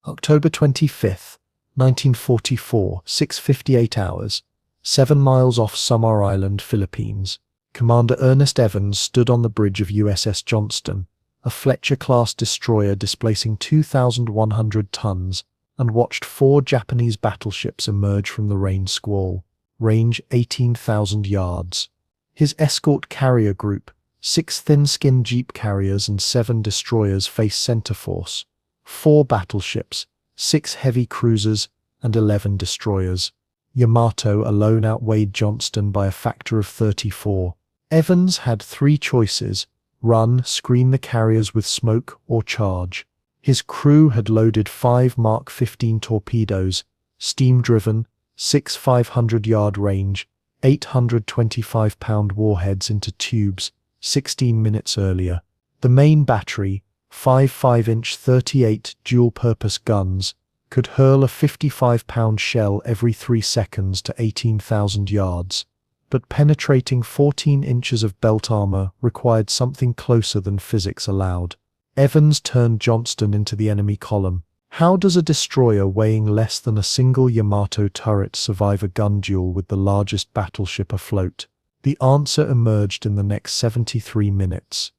October 25th, 1944, 6:58 hours, 7 miles off Samar Island, Philippines. Commander Ernest Evans stood on the bridge of USS Johnston, a Fletcher-class destroyer displacing 2,100 tons, and watched 4 Japanese battleships emerge from the rain squall, range 18,000 yards. His escort carrier group, 6 thin-skinned jeep carriers and 7 destroyers, faced center force, 4 battleships, 6 heavy cruisers, and 11 destroyers. Yamato alone outweighed Johnston by a factor of 34. Evans had 3 choices: run, screen the carriers with smoke, or charge. His crew had loaded 5 Mark 15 torpedoes, steam-driven, 6 500-yard range, 825-pound warheads into tubes 16 minutes earlier. The main battery, 5 5-inch 38 dual-purpose guns, could hurl a 55-pound shell every 3 seconds to 18,000 yards. But penetrating 14 inches of belt armor required something closer than physics allowed. Evans turned Johnston into the enemy column. How does a destroyer weighing less than a single Yamato turret survive a gun duel with the largest battleship afloat? The answer emerged in the next 73 minutes.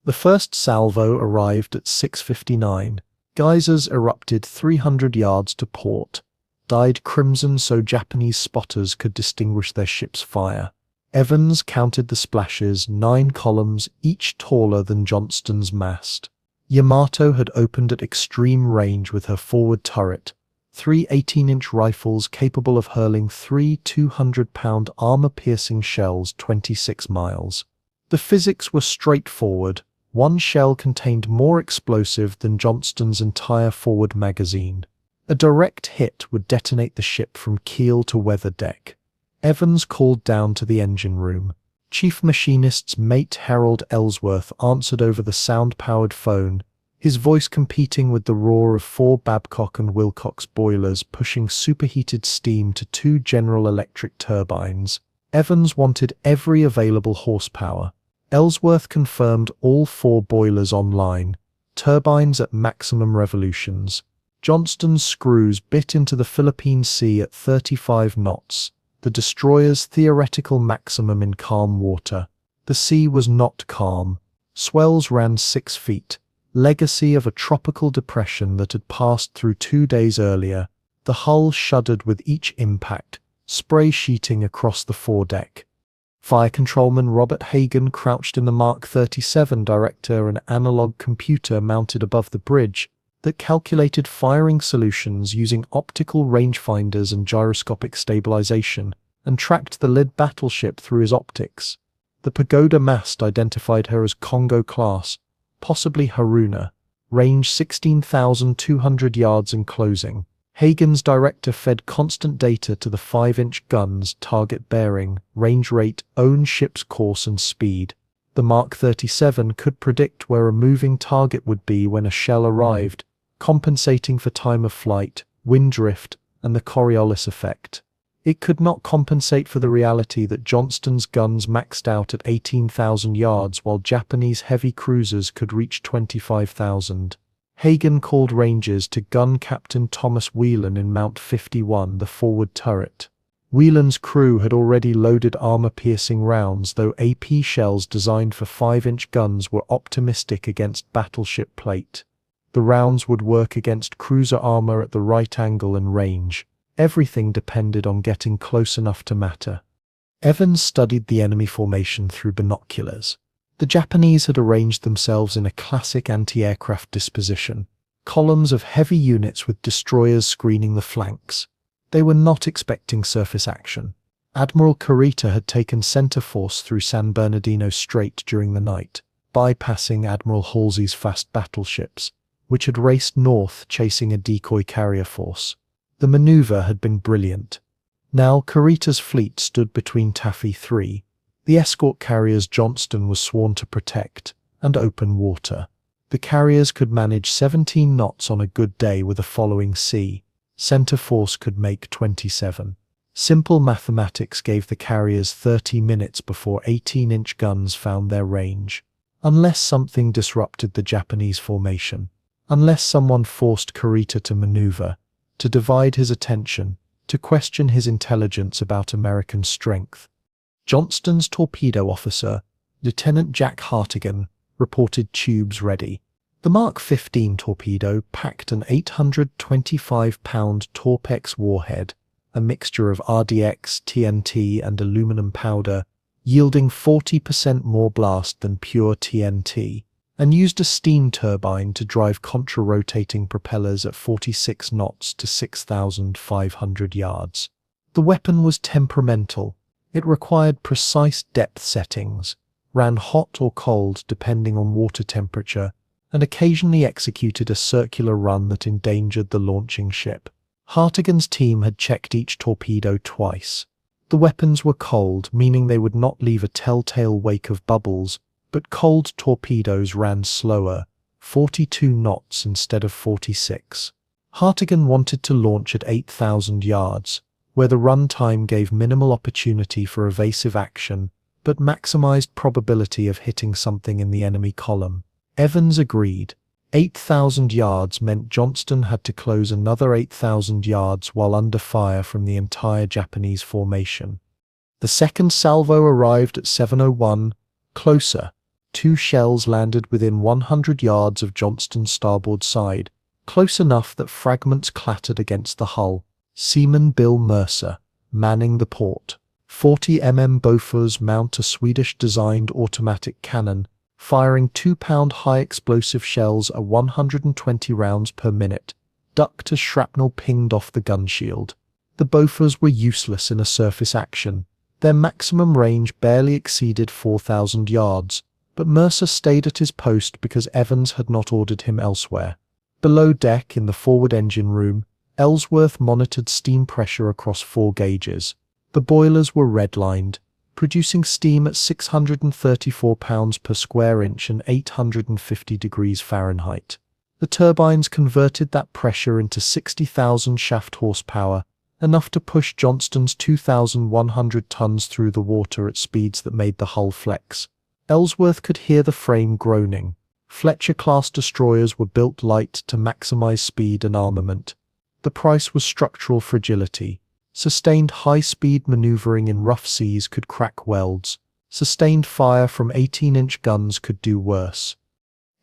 The first salvo arrived at 6:59. Geysers erupted 300 yards to port, dyed crimson so Japanese spotters could distinguish their ship's fire. Evans counted the splashes, 9 columns, each taller than Johnston's mast. Yamato had opened at extreme range with her forward turret, 3 18-inch rifles capable of hurling 3 200-pound armor-piercing shells 26 miles. The physics were straightforward. 1 shell contained more explosive than Johnston's entire forward magazine. A direct hit would detonate the ship from keel to weather deck. Evans called down to the engine room. Chief Machinist's mate Harold Ellsworth answered over the sound-powered phone, his voice competing with the roar of 4 Babcock and Wilcox boilers pushing superheated steam to 2 General Electric turbines. Evans wanted every available horsepower. Ellsworth confirmed all 4 boilers online, turbines at maximum revolutions. Johnston's screws bit into the Philippine Sea at 35 knots, the destroyer's theoretical maximum in calm water. The sea was not calm. Swells ran 6 feet, legacy of a tropical depression that had passed through 2 days earlier. The hull shuddered with each impact, spray sheeting across the foredeck. Fire Controlman Robert Hagen crouched in the Mark 37 director an analog computer mounted above the bridge that calculated firing solutions using optical rangefinders and gyroscopic stabilization, and tracked the lead battleship through his optics. The Pagoda mast identified her as Congo-class, possibly Haruna, range 16,200 yards and closing. Hagen's director fed constant data to the 5-inch guns, target bearing, range rate, own ship's course and speed. The Mark 37 could predict where a moving target would be when a shell arrived, compensating for time of flight, wind drift, and the Coriolis effect. It could not compensate for the reality that Johnston's guns maxed out at 18,000 yards while Japanese heavy cruisers could reach 25,000. Hagen called ranges to Gun Captain Thomas Whelan in Mount 51, the forward turret. Whelan's crew had already loaded armor-piercing rounds, though AP shells designed for 5-inch guns were optimistic against battleship plate. The rounds would work against cruiser armor at the right angle and range. Everything depended on getting close enough to matter. Evans studied the enemy formation through binoculars. The Japanese had arranged themselves in a classic anti-aircraft disposition, columns of heavy units with destroyers screening the flanks. They were not expecting surface action. Admiral Kurita had taken center force through San Bernardino Strait during the night, bypassing Admiral Halsey's fast battleships, which had raced north chasing a decoy carrier force. The maneuver had been brilliant. Now Kurita's fleet stood between Taffy 3, the escort carriers Johnston was sworn to protect, and open water. The carriers could manage 17 knots on a good day with a following sea. Center force could make 27. Simple mathematics gave the carriers 30 minutes before 18-inch guns found their range. Unless something disrupted the Japanese formation. unless someone forced Kurita to maneuver, to divide his attention, to question his intelligence about American strength. Johnston's torpedo officer, Lieutenant Jack Hartigan, reported tubes ready. The Mark 15 torpedo packed an 825-pound Torpex warhead, a mixture of RDX, TNT, and aluminum powder, yielding 40% more blast than pure TNT, and used a steam turbine to drive contra-rotating propellers at 46 knots to 6,500 yards. The weapon was temperamental. It required precise depth settings, ran hot or cold depending on water temperature, and occasionally executed a circular run that endangered the launching ship. Hartigan's team had checked each torpedo twice. The weapons were cold, meaning they would not leave a telltale wake of bubbles, but cold torpedoes ran slower, 42 knots instead of 46. Hartigan wanted to launch at 8,000 yards, where the run time gave minimal opportunity for evasive action, but maximized probability of hitting something in the enemy column. Evans agreed. 8,000 yards meant Johnston had to close another 8,000 yards while under fire from the entire Japanese formation. The second salvo arrived at 7:01, closer. 2 shells landed within 100 yards of Johnston's starboard side, close enough that fragments clattered against the hull. Seaman Bill Mercer, manning the port. 40 Bofors mount a Swedish-designed automatic cannon, firing 2-pound high-explosive shells at 120 rounds per minute, ducked as shrapnel pinged off the gun shield. The Bofors were useless in a surface action. Their maximum range barely exceeded 4,000 yards, but Mercer stayed at his post because Evans had not ordered him elsewhere. Below deck in the forward engine room, Ellsworth monitored steam pressure across 4 gauges. The boilers were redlined, producing steam at 634 pounds per square inch and 850 degrees Fahrenheit. The turbines converted that pressure into 60,000 shaft horsepower, enough to push Johnston's 2,100 tons through the water at speeds that made the hull flex. Ellsworth could hear the frame groaning. Fletcher-class destroyers were built light to maximize speed and armament. The price was structural fragility. Sustained high-speed maneuvering in rough seas could crack welds. Sustained fire from 18-inch guns could do worse.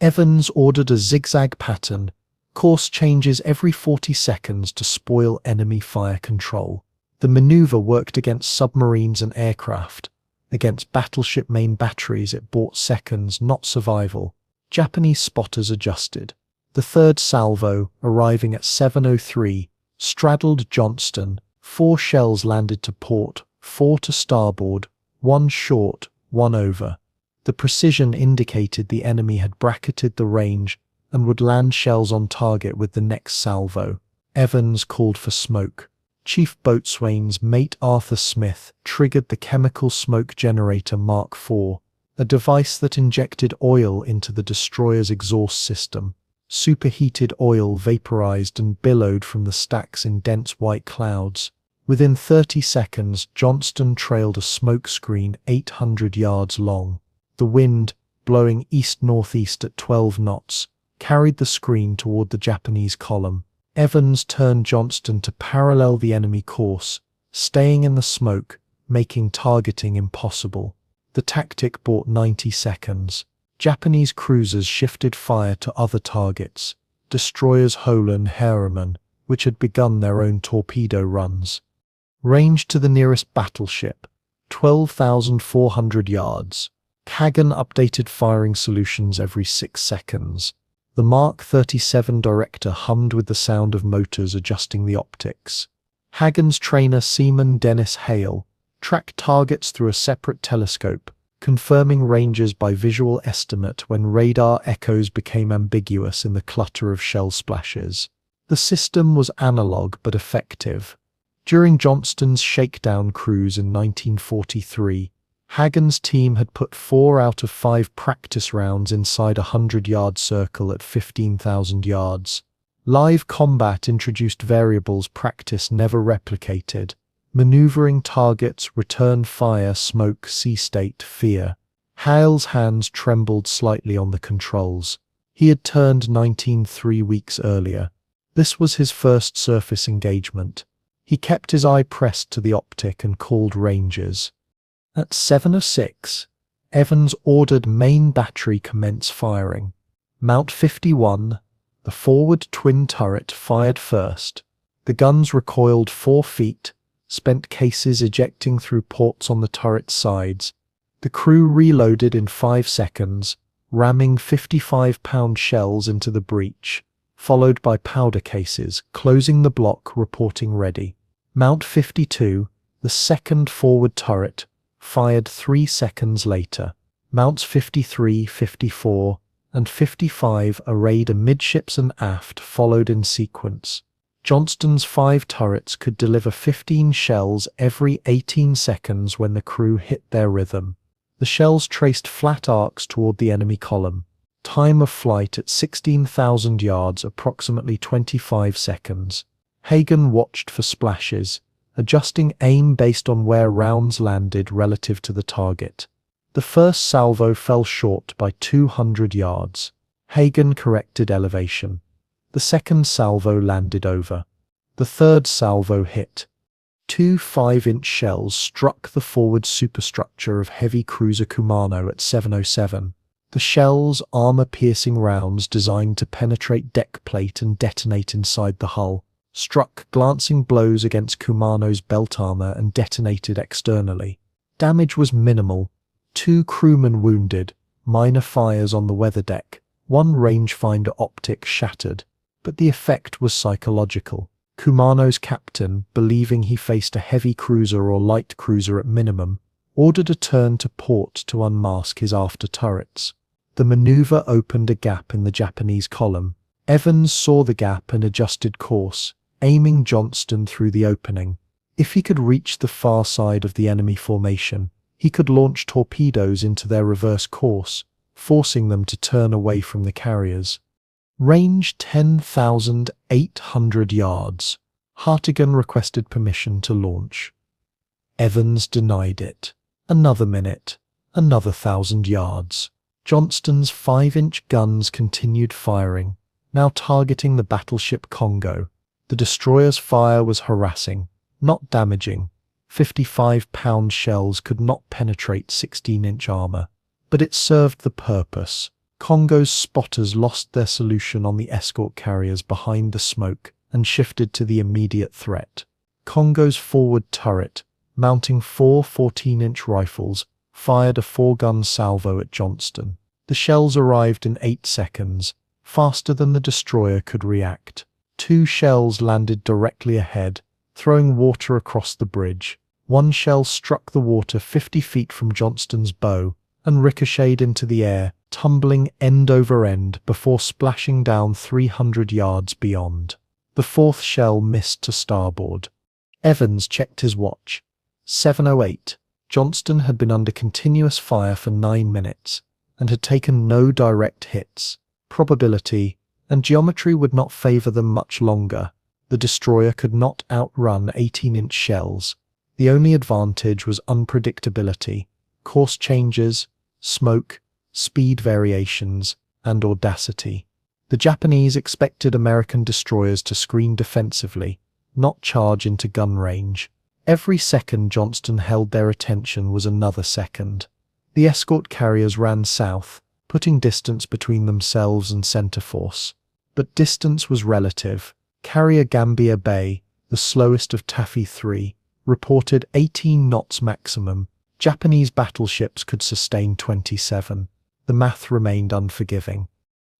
Evans ordered a zigzag pattern, course changes every 40 seconds to spoil enemy fire control. The maneuver worked against submarines and aircraft. Against battleship main batteries it bought seconds, not survival. Japanese spotters adjusted. The third salvo, arriving at 7:03, straddled Johnston. 4 shells landed to port, 4 to starboard, 1 short, 1 over. The precision indicated the enemy had bracketed the range and would land shells on target with the next salvo. Evans called for smoke. Chief Boatswain's mate Arthur Smith triggered the chemical smoke generator Mark IV, a device that injected oil into the destroyer's exhaust system. Superheated oil vaporized and billowed from the stacks in dense white clouds. Within 30 seconds, Johnston trailed a smoke screen 800 yards long. The wind, blowing east-northeast at 12 knots, carried the screen toward the Japanese column. Evans turned Johnston to parallel the enemy course, staying in the smoke, making targeting impossible. The tactic bought 90 seconds. Japanese cruisers shifted fire to other targets, destroyers Hoel and Harriman, which had begun their own torpedo runs. Range to the nearest battleship, 12,400 yards. Kagan updated firing solutions every 6 seconds. The Mark 37 director hummed with the sound of motors adjusting the optics. Hagan's trainer Seaman Dennis Hale tracked targets through a separate telescope, confirming ranges by visual estimate when radar echoes became ambiguous in the clutter of shell splashes. The system was analog but effective. During Johnston's shakedown cruise in 1943, Hagan's team had put 4 out of 5 practice rounds inside a 100-yard circle at 15,000 yards. Live combat introduced variables practice never replicated. Maneuvering targets, return fire, smoke, sea state, fear. Hale's hands trembled slightly on the controls. He had turned 19 3 weeks earlier. This was his first surface engagement. He kept his eye pressed to the optic and called Rangers. At 7:06, Evans ordered main battery commence firing. Mount 51, the forward twin turret, fired first. The guns recoiled 4 feet, spent cases ejecting through ports on the turret's sides. The crew reloaded in 5 seconds, ramming 55-pound shells into the breech, followed by powder cases, closing the block, reporting ready. Mount 52, the second forward turret, fired 3 seconds later. Mounts 53, 54, and 55 arrayed amidships and aft followed in sequence. Johnston's 5 turrets could deliver 15 shells every 18 seconds when the crew hit their rhythm. The shells traced flat arcs toward the enemy column. Time of flight at 16,000 yards, approximately 25 seconds. Hagen watched for splashes, adjusting aim based on where rounds landed relative to the target. The first salvo fell short by 200 yards. Hagen corrected elevation. The second salvo landed over. The third salvo hit. 2 5-inch shells struck the forward superstructure of heavy cruiser Kumano at 7:07. The shells, armor-piercing rounds designed to penetrate deck plate and detonate inside the hull, struck glancing blows against Kumano's belt armor and detonated externally. Damage was minimal. 2 crewmen wounded, minor fires on the weather deck, 1 rangefinder optic shattered. But the effect was psychological. Kumano's captain, believing he faced a heavy cruiser or light cruiser at minimum, ordered a turn to port to unmask his after turrets. The maneuver opened a gap in the Japanese column. Evans saw the gap and adjusted course, aiming Johnston through the opening. If he could reach the far side of the enemy formation, he could launch torpedoes into their reverse course, forcing them to turn away from the carriers. Range 10,800 yards. Hartigan requested permission to launch. Evans denied it. Another minute, another 1,000 yards. Johnston's 5-inch guns continued firing, now targeting the battleship Congo. The destroyer's fire was harassing, not damaging. 55-pound shells could not penetrate 16-inch armor, but it served the purpose. Congo's spotters lost their solution on the escort carriers behind the smoke and shifted to the immediate threat. Congo's forward turret, mounting 4 14-inch rifles, fired a 4-gun salvo at Johnston. The shells arrived in 8 seconds, faster than the destroyer could react. 2 shells landed directly ahead, throwing water across the bridge. 1 shell struck the water 50 feet from Johnston's bow and ricocheted into the air, tumbling end over end before splashing down 300 yards beyond. The 4th shell missed to starboard. Evans checked his watch. 7:08. Johnston had been under continuous fire for 9 minutes and had taken no direct hits. Probability and geometry would not favor them much longer. The destroyer could not outrun 18-inch shells. The only advantage was unpredictability, course changes, smoke, speed variations, and audacity. The Japanese expected American destroyers to screen defensively, not charge into gun range. Every second Johnston held their attention was another second. The escort carriers ran south, putting distance between themselves and center force. But distance was relative. Carrier Gambier Bay, the slowest of Taffy 3, reported 18 knots maximum. Japanese battleships could sustain 27. The math remained unforgiving.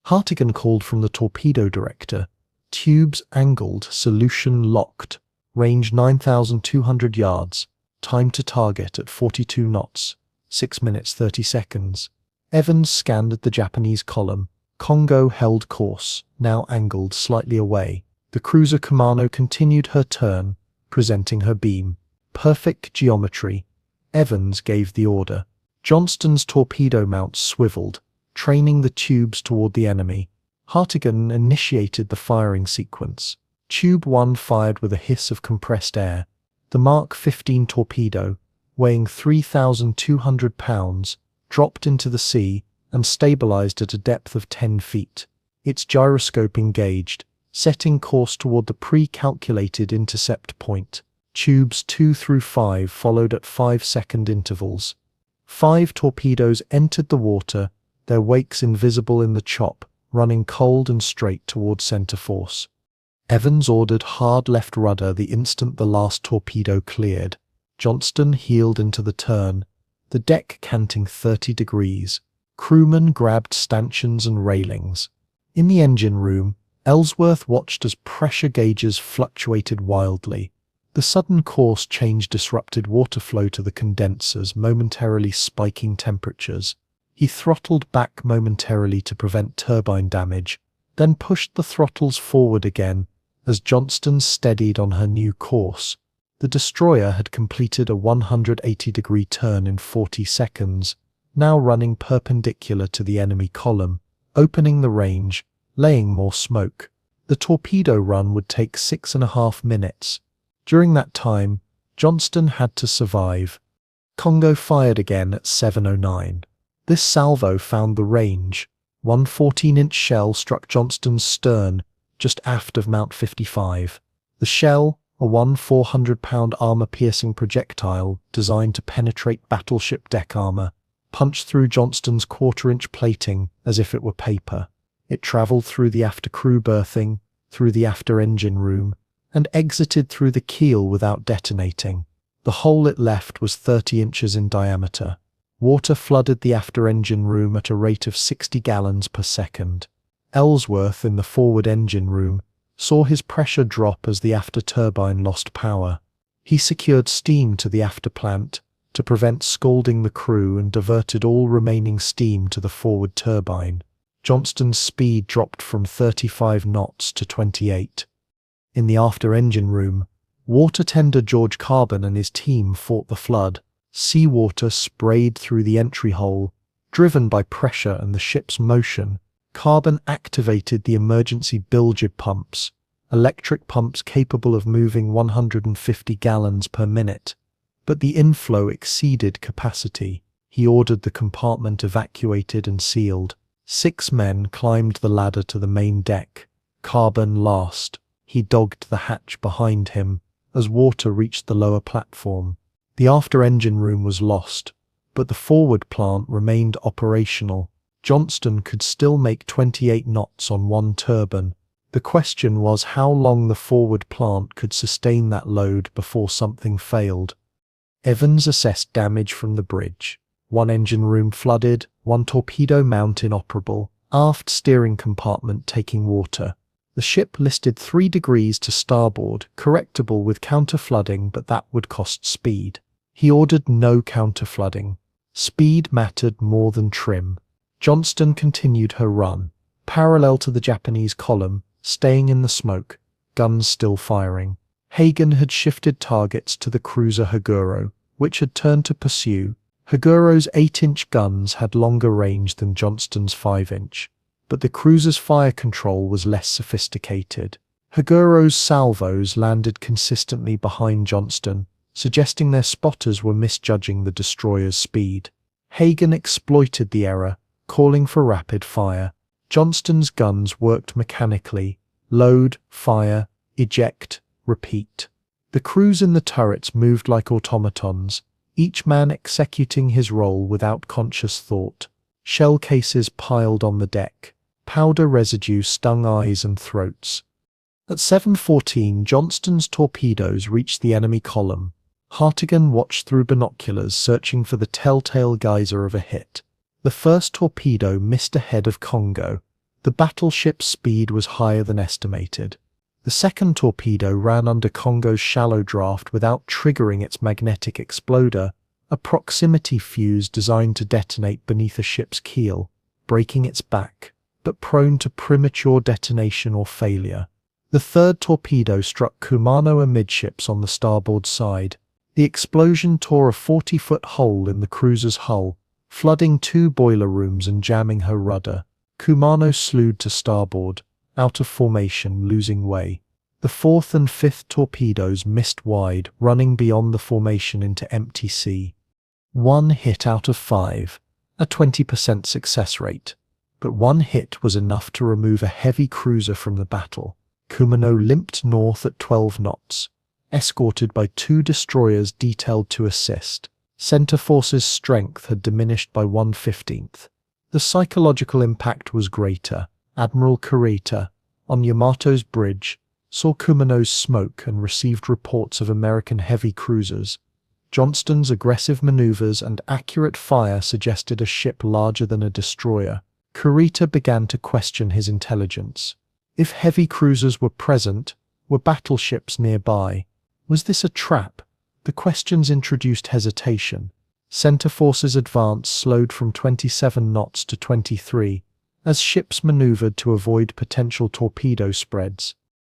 Hartigan called from the torpedo director. Tubes angled, solution locked. Range 9,200 yards. Time to target at 42 knots. 6 minutes 30 seconds. Evans scanned the Japanese column. Congo held course, now angled slightly away. The cruiser Kumano continued her turn, presenting her beam. Perfect geometry. Evans gave the order. Johnston's torpedo mounts swiveled, training the tubes toward the enemy. Hartigan initiated the firing sequence. Tube 1 fired with a hiss of compressed air. The Mark 15 torpedo, weighing 3,200 pounds, dropped into the sea and stabilized at a depth of 10 feet. Its gyroscope engaged, setting course toward the pre-calculated intercept point. Tubes 2 through 5 followed at 5-second intervals. 5 torpedoes entered the water, their wakes invisible in the chop, running cold and straight toward center force. Evans ordered hard left rudder the instant the last torpedo cleared. Johnston heeled into the turn, the deck canting 30 degrees. Crewmen grabbed stanchions and railings. In the engine room, Ellsworth watched as pressure gauges fluctuated wildly. The sudden course change disrupted water flow to the condensers, momentarily spiking temperatures. He throttled back momentarily to prevent turbine damage, then pushed the throttles forward again as Johnston steadied on her new course. The destroyer had completed a 180-degree turn in 40 seconds, now running perpendicular to the enemy column, opening the range, laying more smoke. The torpedo run would take 6.5 minutes. During that time, Johnston had to survive. Congo fired again at 7:09. This salvo found the range. One 14-inch shell struck Johnston's stern, just aft of Mount 55. The shell, a 400-pound armor-piercing projectile designed to penetrate battleship deck armor, punched through Johnston's quarter-inch plating as if it were paper. It traveled through the after crew berthing, through the after engine room, and exited through the keel without detonating. The hole it left was 30 inches in diameter. Water flooded the after engine room at a rate of 60 gallons per second. Ellsworth, in the forward engine room, saw his pressure drop as the after turbine lost power. He secured steam to the after plant to prevent scalding the crew and diverted all remaining steam to the forward turbine. Johnston's speed dropped from 35 knots to 28. In the after engine room, water tender George Carbon and his team fought the flood. Seawater sprayed through the entry hole. Driven by pressure and the ship's motion, Carbon activated the emergency bilge pumps, electric pumps capable of moving 150 gallons per minute. But the inflow exceeded capacity. He ordered the compartment evacuated and sealed. 6 men climbed the ladder to the main deck. Carbon last. He dogged the hatch behind him as water reached the lower platform. The after-engine room was lost, but the forward plant remained operational. Johnston could still make 28 knots on one turbine. The question was how long the forward plant could sustain that load before something failed. Evans assessed damage from the bridge. 1 engine room flooded, 1 torpedo mount inoperable, aft steering compartment taking water. The ship listed 3 degrees to starboard, correctable with counter-flooding, but that would cost speed. He ordered no counter-flooding. Speed mattered more than trim. Johnston continued her run, parallel to the Japanese column, staying in the smoke, guns still firing. Hagen had shifted targets to the cruiser Haguro, which had turned to pursue. Haguro's 8-inch guns had longer range than Johnston's 5-inch. But the cruiser's fire control was less sophisticated. Haguro's salvos landed consistently behind Johnston, suggesting their spotters were misjudging the destroyer's speed. Hagen exploited the error, calling for rapid fire. Johnston's guns worked mechanically: load, fire, eject, repeat. The crews in the turrets moved like automatons, each man executing his role without conscious thought. Shell cases piled on the deck. Powder residue stung eyes and throats. At 7:14, Johnston's torpedoes reached the enemy column. Hartigan watched through binoculars, searching for the telltale geyser of a hit. The first torpedo missed ahead of Congo. The battleship's speed was higher than estimated. The second torpedo ran under Congo's shallow draft without triggering its magnetic exploder, a proximity fuse designed to detonate beneath a ship's keel, breaking its back, but prone to premature detonation or failure. The third torpedo struck Kumano amidships on the starboard side. The explosion tore a 40-foot hole in the cruiser's hull, flooding 2 boiler rooms and jamming her rudder. Kumano slewed to starboard, out of formation, losing way. The 4th and 5th torpedoes missed wide, running beyond the formation into empty sea. 1 hit out of 5. a 20% success rate. But one hit was enough to remove a heavy cruiser from the battle. Kumano limped north at 12 knots, escorted by 2 destroyers detailed to assist. Center Force's strength had diminished by 1/15. The psychological impact was greater. Admiral Kurita, on Yamato's bridge, saw Kumano's smoke and received reports of American heavy cruisers. Johnston's aggressive maneuvers and accurate fire suggested a ship larger than a destroyer. Kurita began to question his intelligence. If heavy cruisers were present, were battleships nearby? Was this a trap? The questions introduced hesitation. Center Force's advance slowed from 27 knots to 23, as ships maneuvered to avoid potential torpedo spreads.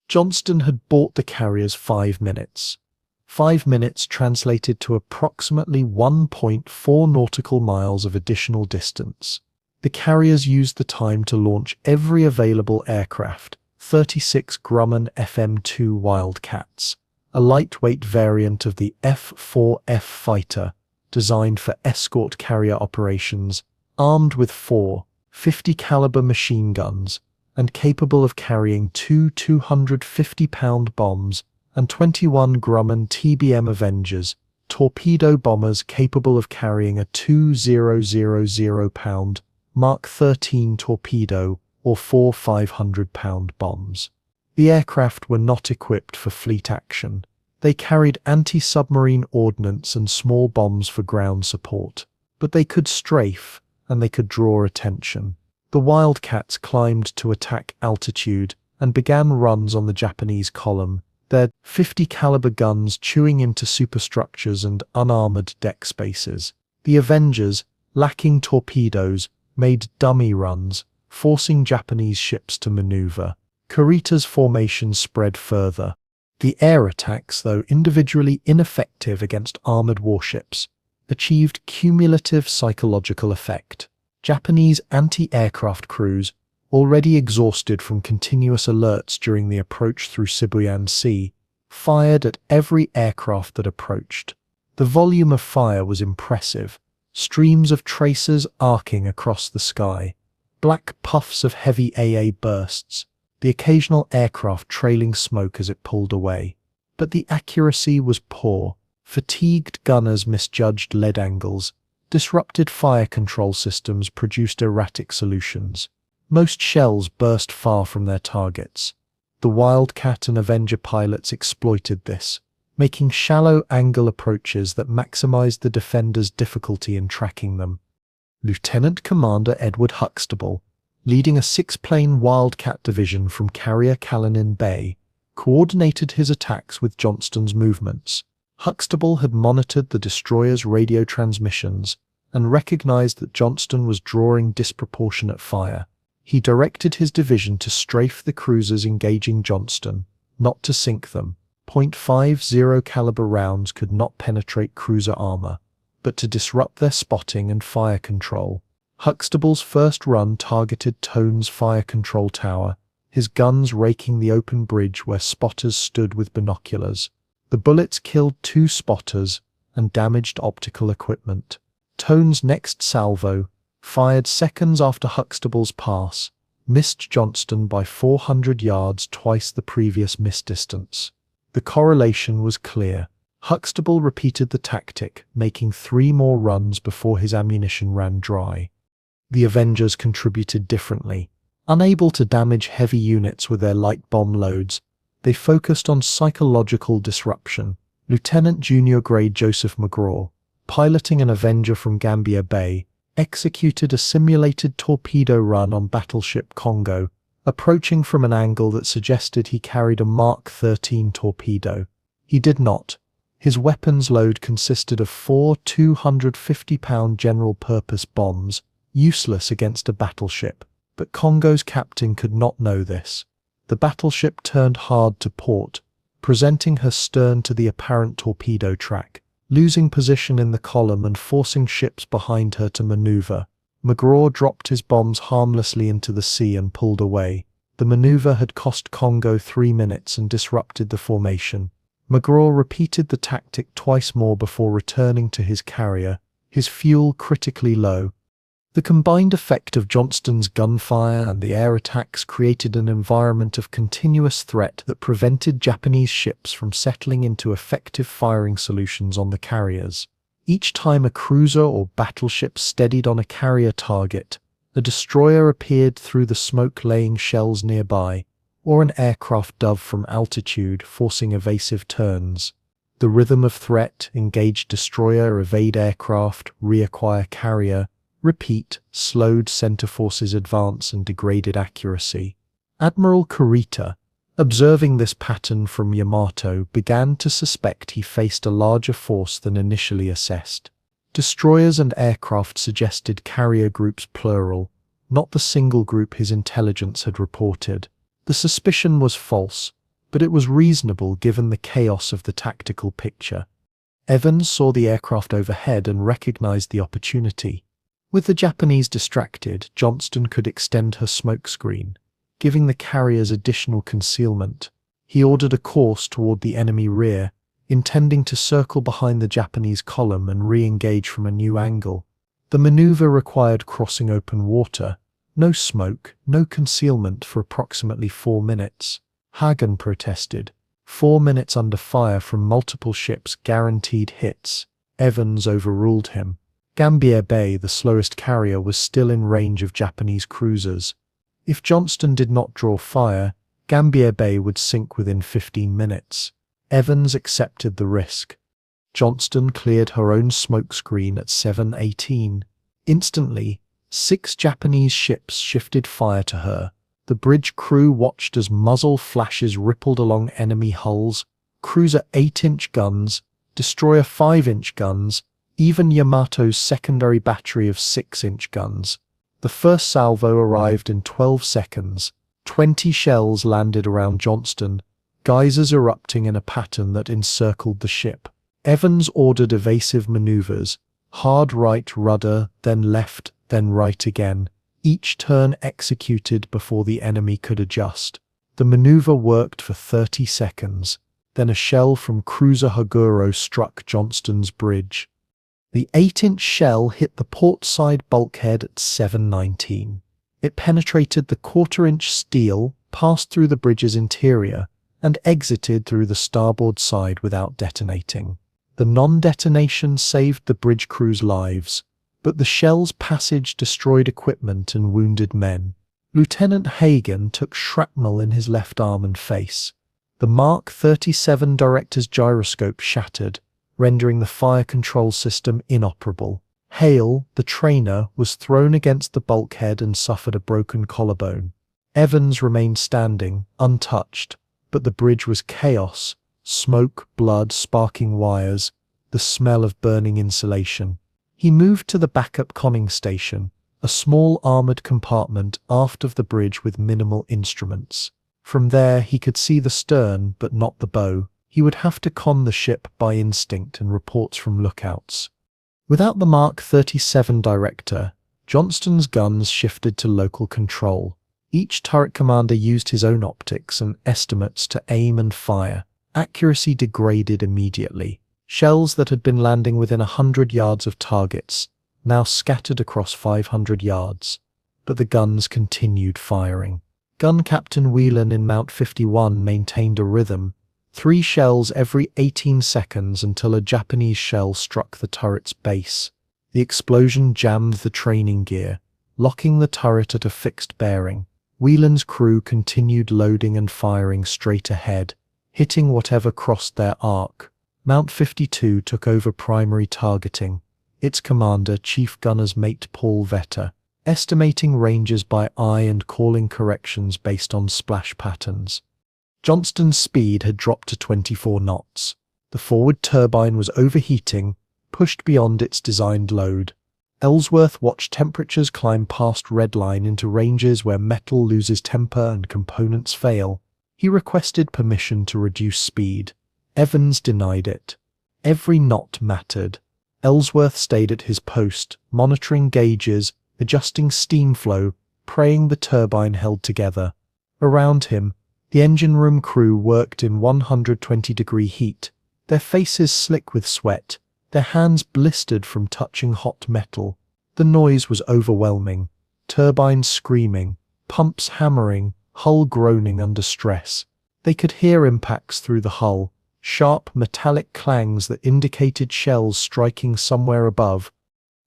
Johnston had bought the carriers 5 minutes. 5 minutes translated to approximately 1.4 nautical miles of additional distance. The carriers used the time to launch every available aircraft, 36 Grumman FM-2 Wildcats, a lightweight variant of the F-4F fighter, designed for escort carrier operations, armed with 4 50-caliber machine guns, and capable of carrying 2 250-pound bombs and 21 Grumman TBM Avengers, torpedo bombers capable of carrying a 2,000-pound Mark 13 torpedo or 4 500-pound bombs. The aircraft were not equipped for fleet action. They carried anti-submarine ordnance and small bombs for ground support, but they could strafe and they could draw attention. The Wildcats climbed to attack altitude and began runs on the Japanese column, their 50-caliber guns chewing into superstructures and unarmored deck spaces. The Avengers, lacking torpedoes, made dummy runs, forcing Japanese ships to maneuver. Kurita's formation spread further. The air attacks, though individually ineffective against armored warships, achieved cumulative psychological effect. Japanese anti-aircraft crews, already exhausted from continuous alerts during the approach through Sibuyan Sea, fired at every aircraft that approached. The volume of fire was impressive, streams of tracers arcing across the sky, black puffs of heavy AA bursts, the occasional aircraft trailing smoke as it pulled away. But the accuracy was poor. Fatigued gunners misjudged lead angles. Disrupted fire control systems produced erratic solutions. Most shells burst far from their targets. The Wildcat and Avenger pilots exploited this, making shallow angle approaches that maximized the defenders' difficulty in tracking them. Lieutenant Commander Edward Huxtable, leading a 6-plane Wildcat division from Carrier Callinan Bay, coordinated his attacks with Johnston's movements. Huxtable had monitored the destroyer's radio transmissions and recognized that Johnston was drawing disproportionate fire. He directed his division to strafe the cruisers engaging Johnston, not to sink them. .50 caliber rounds could not penetrate cruiser armor, but to disrupt their spotting and fire control. Huxtable's first run targeted Tone's fire control tower, his guns raking the open bridge where spotters stood with binoculars. The bullets killed 2 spotters and damaged optical equipment. Tone's next salvo, fired seconds after Huxtable's pass, missed Johnston by 400 yards, twice the previous miss distance. The correlation was clear. Huxtable repeated the tactic, making 3 more runs before his ammunition ran dry. The Avengers contributed differently. Unable to damage heavy units with their light bomb loads, they focused on psychological disruption. Lieutenant Junior Grade Joseph McGraw, piloting an Avenger from Gambia Bay, executed a simulated torpedo run on battleship Congo, approaching from an angle that suggested he carried a Mark 13 torpedo. He did not. His weapons load consisted of 4 250-pound general-purpose bombs, useless against a battleship, but Congo's captain could not know this. The battleship turned hard to port, presenting her stern to the apparent torpedo track, losing position in the column and forcing ships behind her to maneuver. McGraw dropped his bombs harmlessly into the sea and pulled away. The maneuver had cost Congo 3 minutes and disrupted the formation. McGraw repeated the tactic twice more before returning to his carrier, his fuel critically low. The combined effect of Johnston's gunfire and the air attacks created an environment of continuous threat that prevented Japanese ships from settling into effective firing solutions on the carriers. Each time a cruiser or battleship steadied on a carrier target, a destroyer appeared through the smoke-laying shells nearby, or an aircraft dove from altitude, forcing evasive turns. The rhythm of threat: engage destroyer, evade aircraft, reacquire carrier, repeat, slowed center forces advance and degraded accuracy. Admiral Kurita, observing this pattern from Yamato, began to suspect he faced a larger force than initially assessed. Destroyers and aircraft suggested carrier groups plural, not the single group his intelligence had reported. The suspicion was false, but it was reasonable given the chaos of the tactical picture. Evans saw the aircraft overhead and recognized the opportunity. With the Japanese distracted, Johnston could extend her smokescreen, giving the carriers additional concealment. He ordered a course toward the enemy rear, intending to circle behind the Japanese column and re-engage from a new angle. The maneuver required crossing open water. No smoke, no concealment for approximately 4 minutes. Hagen protested. 4 minutes under fire from multiple ships guaranteed hits. Evans overruled him. Gambier Bay, the slowest carrier, was still in range of Japanese cruisers. If Johnston did not draw fire, Gambier Bay would sink within 15 minutes. Evans accepted the risk. Johnston cleared her own smokescreen at 7:18. Instantly, 6 Japanese ships shifted fire to her. The bridge crew watched as muzzle flashes rippled along enemy hulls, cruiser 8-inch guns, destroyer 5-inch guns, even Yamato's secondary battery of 6-inch guns. The first salvo arrived in 12 seconds. 20 shells landed around Johnston, geysers erupting in a pattern that encircled the ship. Evans ordered evasive maneuvers: hard right rudder, then left, then right again, each turn executed before the enemy could adjust. The maneuver worked for 30 seconds. Then a shell from cruiser Haguro struck Johnston's bridge. The 8-inch shell hit the port side bulkhead at 7:19. It penetrated the 1/4-inch steel, passed through the bridge's interior, and exited through the starboard side without detonating. The non-detonation saved the bridge crew's lives, but the shell's passage destroyed equipment and wounded men. Lieutenant Hagen took shrapnel in his left arm and face. The Mark 37 director's gyroscope shattered, rendering the fire control system inoperable. Hale, the trainer, was thrown against the bulkhead and suffered a broken collarbone. Evans remained standing, untouched, but the bridge was chaos: smoke, blood, sparking wires, the smell of burning insulation. He moved to the backup conning station, a small armored compartment aft of the bridge with minimal instruments. From there he could see the stern, but not the bow. He would have to con the ship by instinct and reports from lookouts. Without the Mark 37 director, Johnston's guns shifted to local control. Each turret commander used his own optics and estimates to aim and fire. Accuracy degraded immediately. Shells that had been landing within 100 yards of targets now scattered across 500 yards. But the guns continued firing. Gun Captain Whelan in Mount 51 maintained a rhythm: 3 shells every 18 seconds until a Japanese shell struck the turret's base. The explosion jammed the training gear, locking the turret at a fixed bearing. Whelan's crew continued loading and firing straight ahead, hitting whatever crossed their arc. Mount 52 took over primary targeting, its commander, Chief Gunner's Mate Paul Vetter, estimating ranges by eye and calling corrections based on splash patterns. Johnston's speed had dropped to 24 knots. The forward turbine was overheating, pushed beyond its designed load. Ellsworth watched temperatures climb past redline into ranges where metal loses temper and components fail. He requested permission to reduce speed. Evans denied it. Every knot mattered. Ellsworth stayed at his post, monitoring gauges, adjusting steam flow, praying the turbine held together. Around him, the engine room crew worked in 120-degree heat, their faces slick with sweat, their hands blistered from touching hot metal. The noise was overwhelming. Turbines screaming, pumps hammering, hull groaning under stress. They could hear impacts through the hull, sharp metallic clangs that indicated shells striking somewhere above.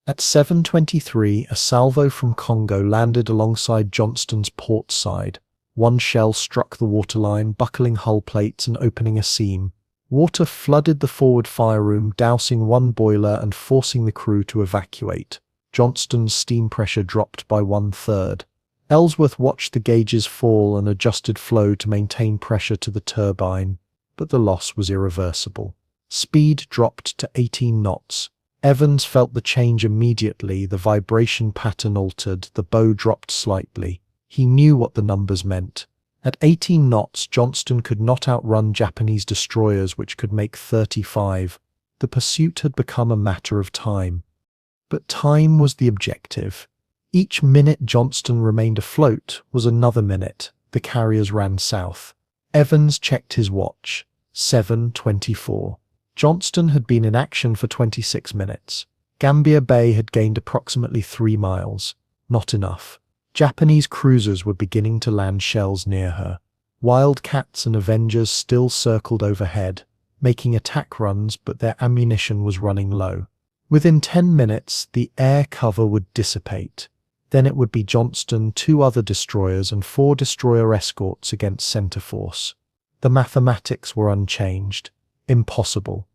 At 7:23, a salvo from Congo landed alongside Johnston's port side. One shell struck the waterline, buckling hull plates and opening a seam. Water flooded the forward fire room, dousing one boiler and forcing the crew to evacuate. Johnston's steam pressure dropped by 1/3. Ellsworth watched the gauges fall and adjusted flow to maintain pressure to the turbine, but the loss was irreversible. Speed dropped to 18 knots. Evans felt the change immediately. The vibration pattern altered, the bow dropped slightly. He knew what the numbers meant. At 18 knots, Johnston could not outrun Japanese destroyers, which could make 35. The pursuit had become a matter of time. But time was the objective. Each minute Johnston remained afloat was another minute. The carriers ran south. Evans checked his watch. 7:24. Johnston had been in action for 26 minutes. Gambier Bay had gained approximately 3 miles. Not enough. Japanese cruisers were beginning to land shells near her. Wildcats and Avengers still circled overhead, making attack runs, but their ammunition was running low. Within 10 minutes, the air cover would dissipate. Then it would be Johnston, 2 other destroyers, and 4 destroyer escorts against center force. The mathematics were unchanged. Impossible.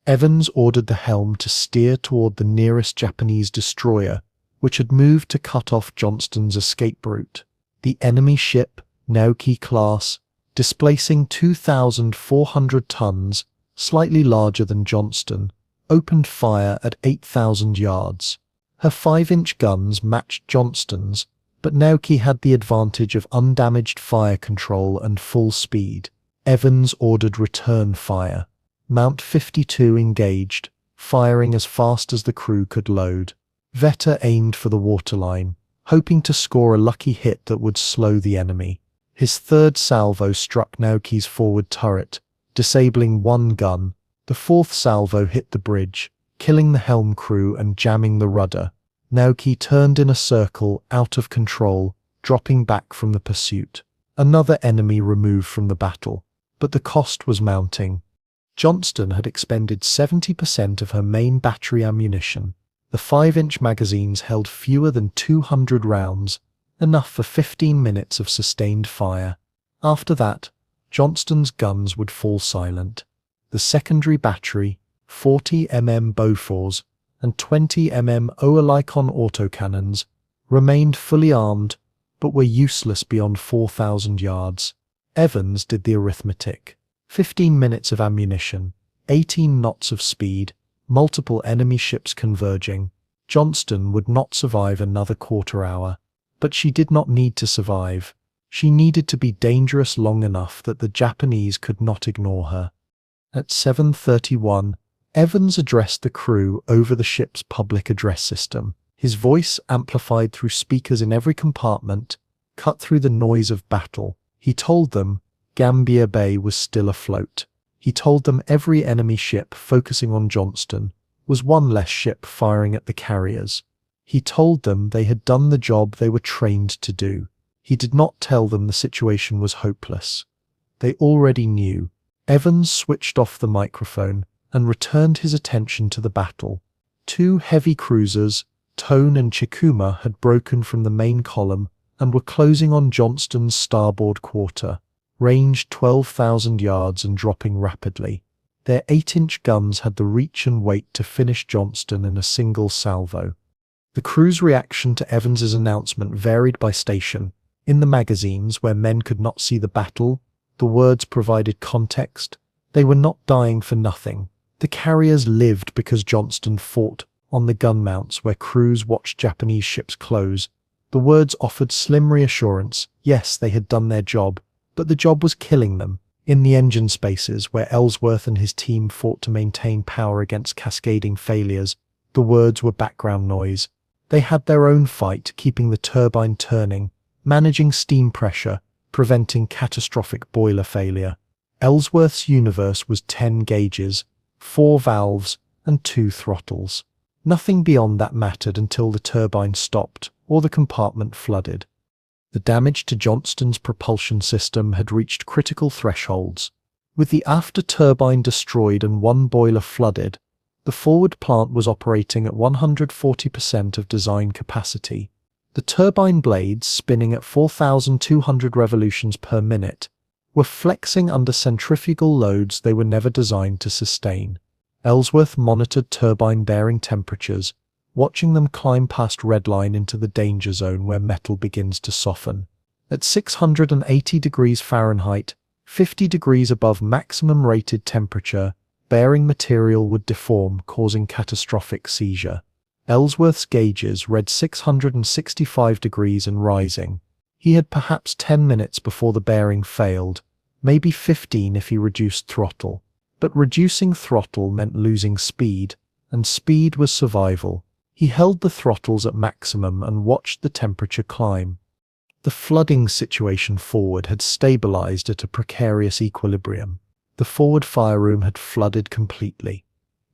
Evans ordered the helm to steer toward the nearest Japanese destroyer, which had moved to cut off Johnston's escape route. The enemy ship, Naoki-class, displacing 2,400 tons, slightly larger than Johnston, opened fire at 8,000 yards. Her 5-inch guns matched Johnston's, but Naoki had the advantage of undamaged fire control and full speed. Evans ordered return fire. Mount 52 engaged, firing as fast as the crew could load. Vetter aimed for the waterline, hoping to score a lucky hit that would slow the enemy. His 3rd salvo struck Naoki's forward turret, disabling 1 gun. The 4th salvo hit the bridge, killing the helm crew and jamming the rudder. Naoki turned in a circle, out of control, dropping back from the pursuit. Another enemy removed from the battle, but the cost was mounting. Johnston had expended 70% of her main battery ammunition. The 5-inch magazines held fewer than 200 rounds, enough for 15 minutes of sustained fire. After that, Johnston's guns would fall silent. The secondary battery, 40 mm Bofors and 20 mm Oerlikon autocannons, remained fully armed, but were useless beyond 4,000 yards. Evans did the arithmetic. 15 minutes of ammunition, 18 knots of speed, multiple enemy ships converging. Johnston would not survive another quarter hour. But she did not need to survive. She needed to be dangerous long enough that the Japanese could not ignore her. At 7:31, Evans addressed the crew over the ship's public address system. His voice, amplified through speakers in every compartment, cut through the noise of battle. He told them Gambier Bay was still afloat. He told them every enemy ship focusing on Johnston was one less ship firing at the carriers. He told them they had done the job they were trained to do. He did not tell them the situation was hopeless. They already knew. Evans switched off the microphone and returned his attention to the battle. 2 heavy cruisers, Tone and Chikuma, had broken from the main column and were closing on Johnston's starboard quarter, ranged 12,000 yards and dropping rapidly. Their 8-inch guns had the reach and weight to finish Johnston in a single salvo. The crew's reaction to Evans's announcement varied by station. In the magazines, where men could not see the battle, the words provided context. They were not dying for nothing. The carriers lived because Johnston fought. On the gun mounts, where crews watched Japanese ships close, the words offered slim reassurance. Yes, they had done their job, but the job was killing them. In the engine spaces, where Ellsworth and his team fought to maintain power against cascading failures, the words were background noise. They had their own fight, keeping the turbine turning, managing steam pressure, preventing catastrophic boiler failure. Ellsworth's universe was 10 gauges, 4 valves, and 2 throttles. Nothing beyond that mattered until the turbine stopped or the compartment flooded. The damage to Johnston's propulsion system had reached critical thresholds. With the after turbine destroyed and one boiler flooded, the forward plant was operating at 140% of design capacity. The turbine blades, spinning at 4,200 revolutions per minute, were flexing under centrifugal loads they were never designed to sustain. Ellsworth monitored turbine bearing temperatures, watching them climb past redline into the danger zone where metal begins to soften. At 680 degrees Fahrenheit, 50 degrees above maximum rated temperature, bearing material would deform, causing catastrophic seizure. Ellsworth's gauges read 665 degrees and rising. He had perhaps 10 minutes before the bearing failed, maybe 15 if he reduced throttle. But reducing throttle meant losing speed, and speed was survival. He held the throttles at maximum and watched the temperature climb. The flooding situation forward had stabilized at a precarious equilibrium. The forward fire room had flooded completely.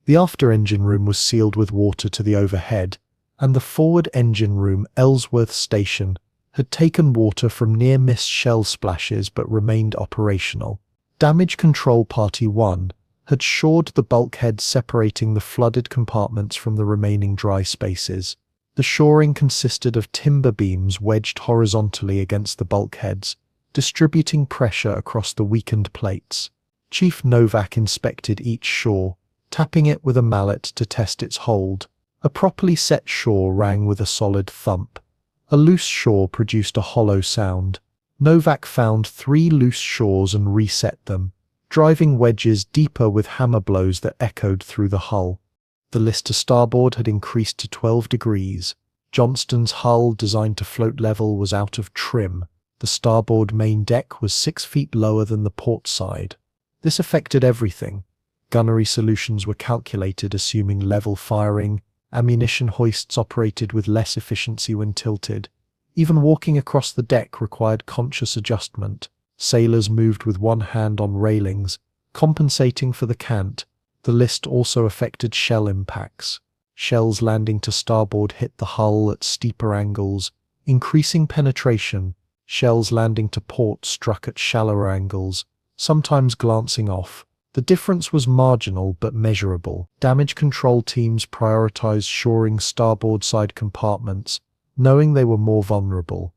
The after engine room was sealed with water to the overhead, and the forward engine room, Ellsworth Station, had taken water from near-miss shell splashes but remained operational. Damage Control Party 1 had shored the bulkhead separating the flooded compartments from the remaining dry spaces. The shoring consisted of timber beams wedged horizontally against the bulkheads, distributing pressure across the weakened plates. Chief Novak inspected each shore, tapping it with a mallet to test its hold. A properly set shore rang with a solid thump. A loose shore produced a hollow sound. Novak found 3 loose shores and reset them, driving wedges deeper with hammer blows that echoed through the hull. The list to starboard had increased to 12 degrees. Johnston's hull, designed to float level, was out of trim. The starboard main deck was 6 feet lower than the port side. This affected everything. Gunnery solutions were calculated assuming level firing. Ammunition hoists operated with less efficiency when tilted. Even walking across the deck required conscious adjustment. Sailors moved with one hand on railings, compensating for the cant. The list also affected shell impacts. Shells landing to starboard hit the hull at steeper angles, increasing penetration. Shells landing to port struck at shallower angles, sometimes glancing off. The difference was marginal but measurable. Damage control teams prioritized shoring starboard side compartments, knowing they were more vulnerable.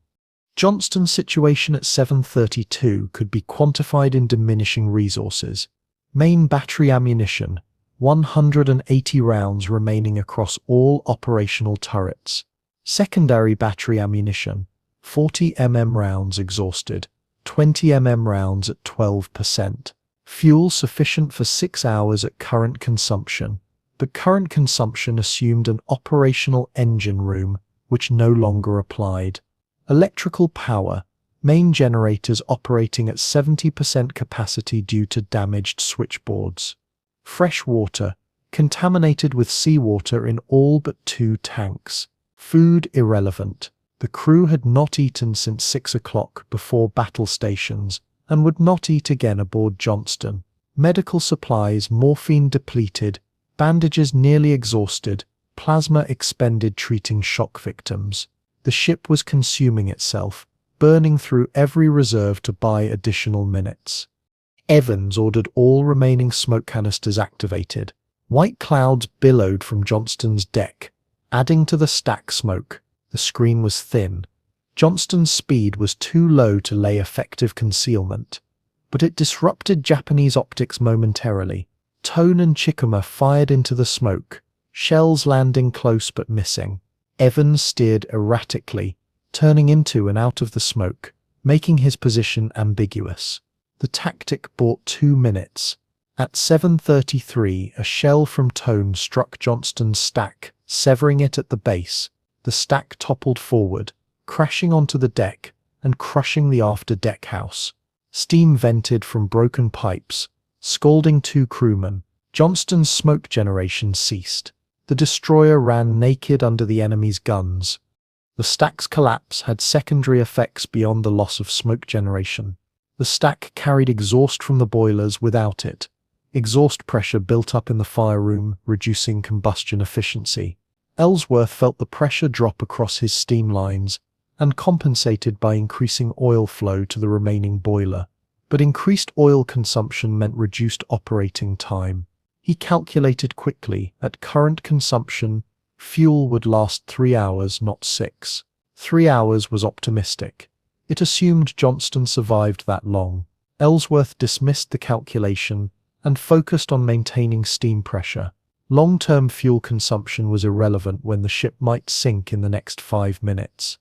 Johnston's situation at 7:32 could be quantified in diminishing resources. Main battery ammunition, 180 rounds remaining across all operational turrets. Secondary battery ammunition, 40 mm rounds exhausted, 20 mm rounds at 12%. Fuel sufficient for 6 hours at current consumption, but current consumption assumed an operational engine room, which no longer applied. Electrical power, main generators operating at 70% capacity due to damaged switchboards. Fresh water, contaminated with seawater in all but 2 tanks. Food irrelevant. The crew had not eaten since 6 o'clock before battle stations, and would not eat again aboard Johnston. Medical supplies, morphine depleted, bandages nearly exhausted, plasma expended treating shock victims. The ship was consuming itself, burning through every reserve to buy additional minutes. Evans ordered all remaining smoke canisters activated. White clouds billowed from Johnston's deck, adding to the stack smoke. The screen was thin. Johnston's speed was too low to lay effective concealment, but it disrupted Japanese optics momentarily. Tone and Chikuma fired into the smoke, shells landing close but missing. Evans steered erratically, turning into and out of the smoke, making his position ambiguous. The tactic bought 2 minutes. At 7:33, a shell from Tone struck Johnston's stack, severing it at the base. The stack toppled forward, crashing onto the deck and crushing the after deck house. Steam vented from broken pipes, scalding 2 crewmen. Johnston's smoke generation ceased. The destroyer ran naked under the enemy's guns. The stack's collapse had secondary effects beyond the loss of smoke generation. The stack carried exhaust from the boilers without it. Exhaust pressure built up in the fire room, reducing combustion efficiency. Ellsworth felt the pressure drop across his steam lines and compensated by increasing oil flow to the remaining boiler. But increased oil consumption meant reduced operating time. He calculated quickly, at current consumption, fuel would last 3 hours, not 6. 3 hours was optimistic. It assumed Johnston survived that long. Ellsworth dismissed the calculation and focused on maintaining steam pressure. Long-term fuel consumption was irrelevant when the ship might sink in the next 5 minutes.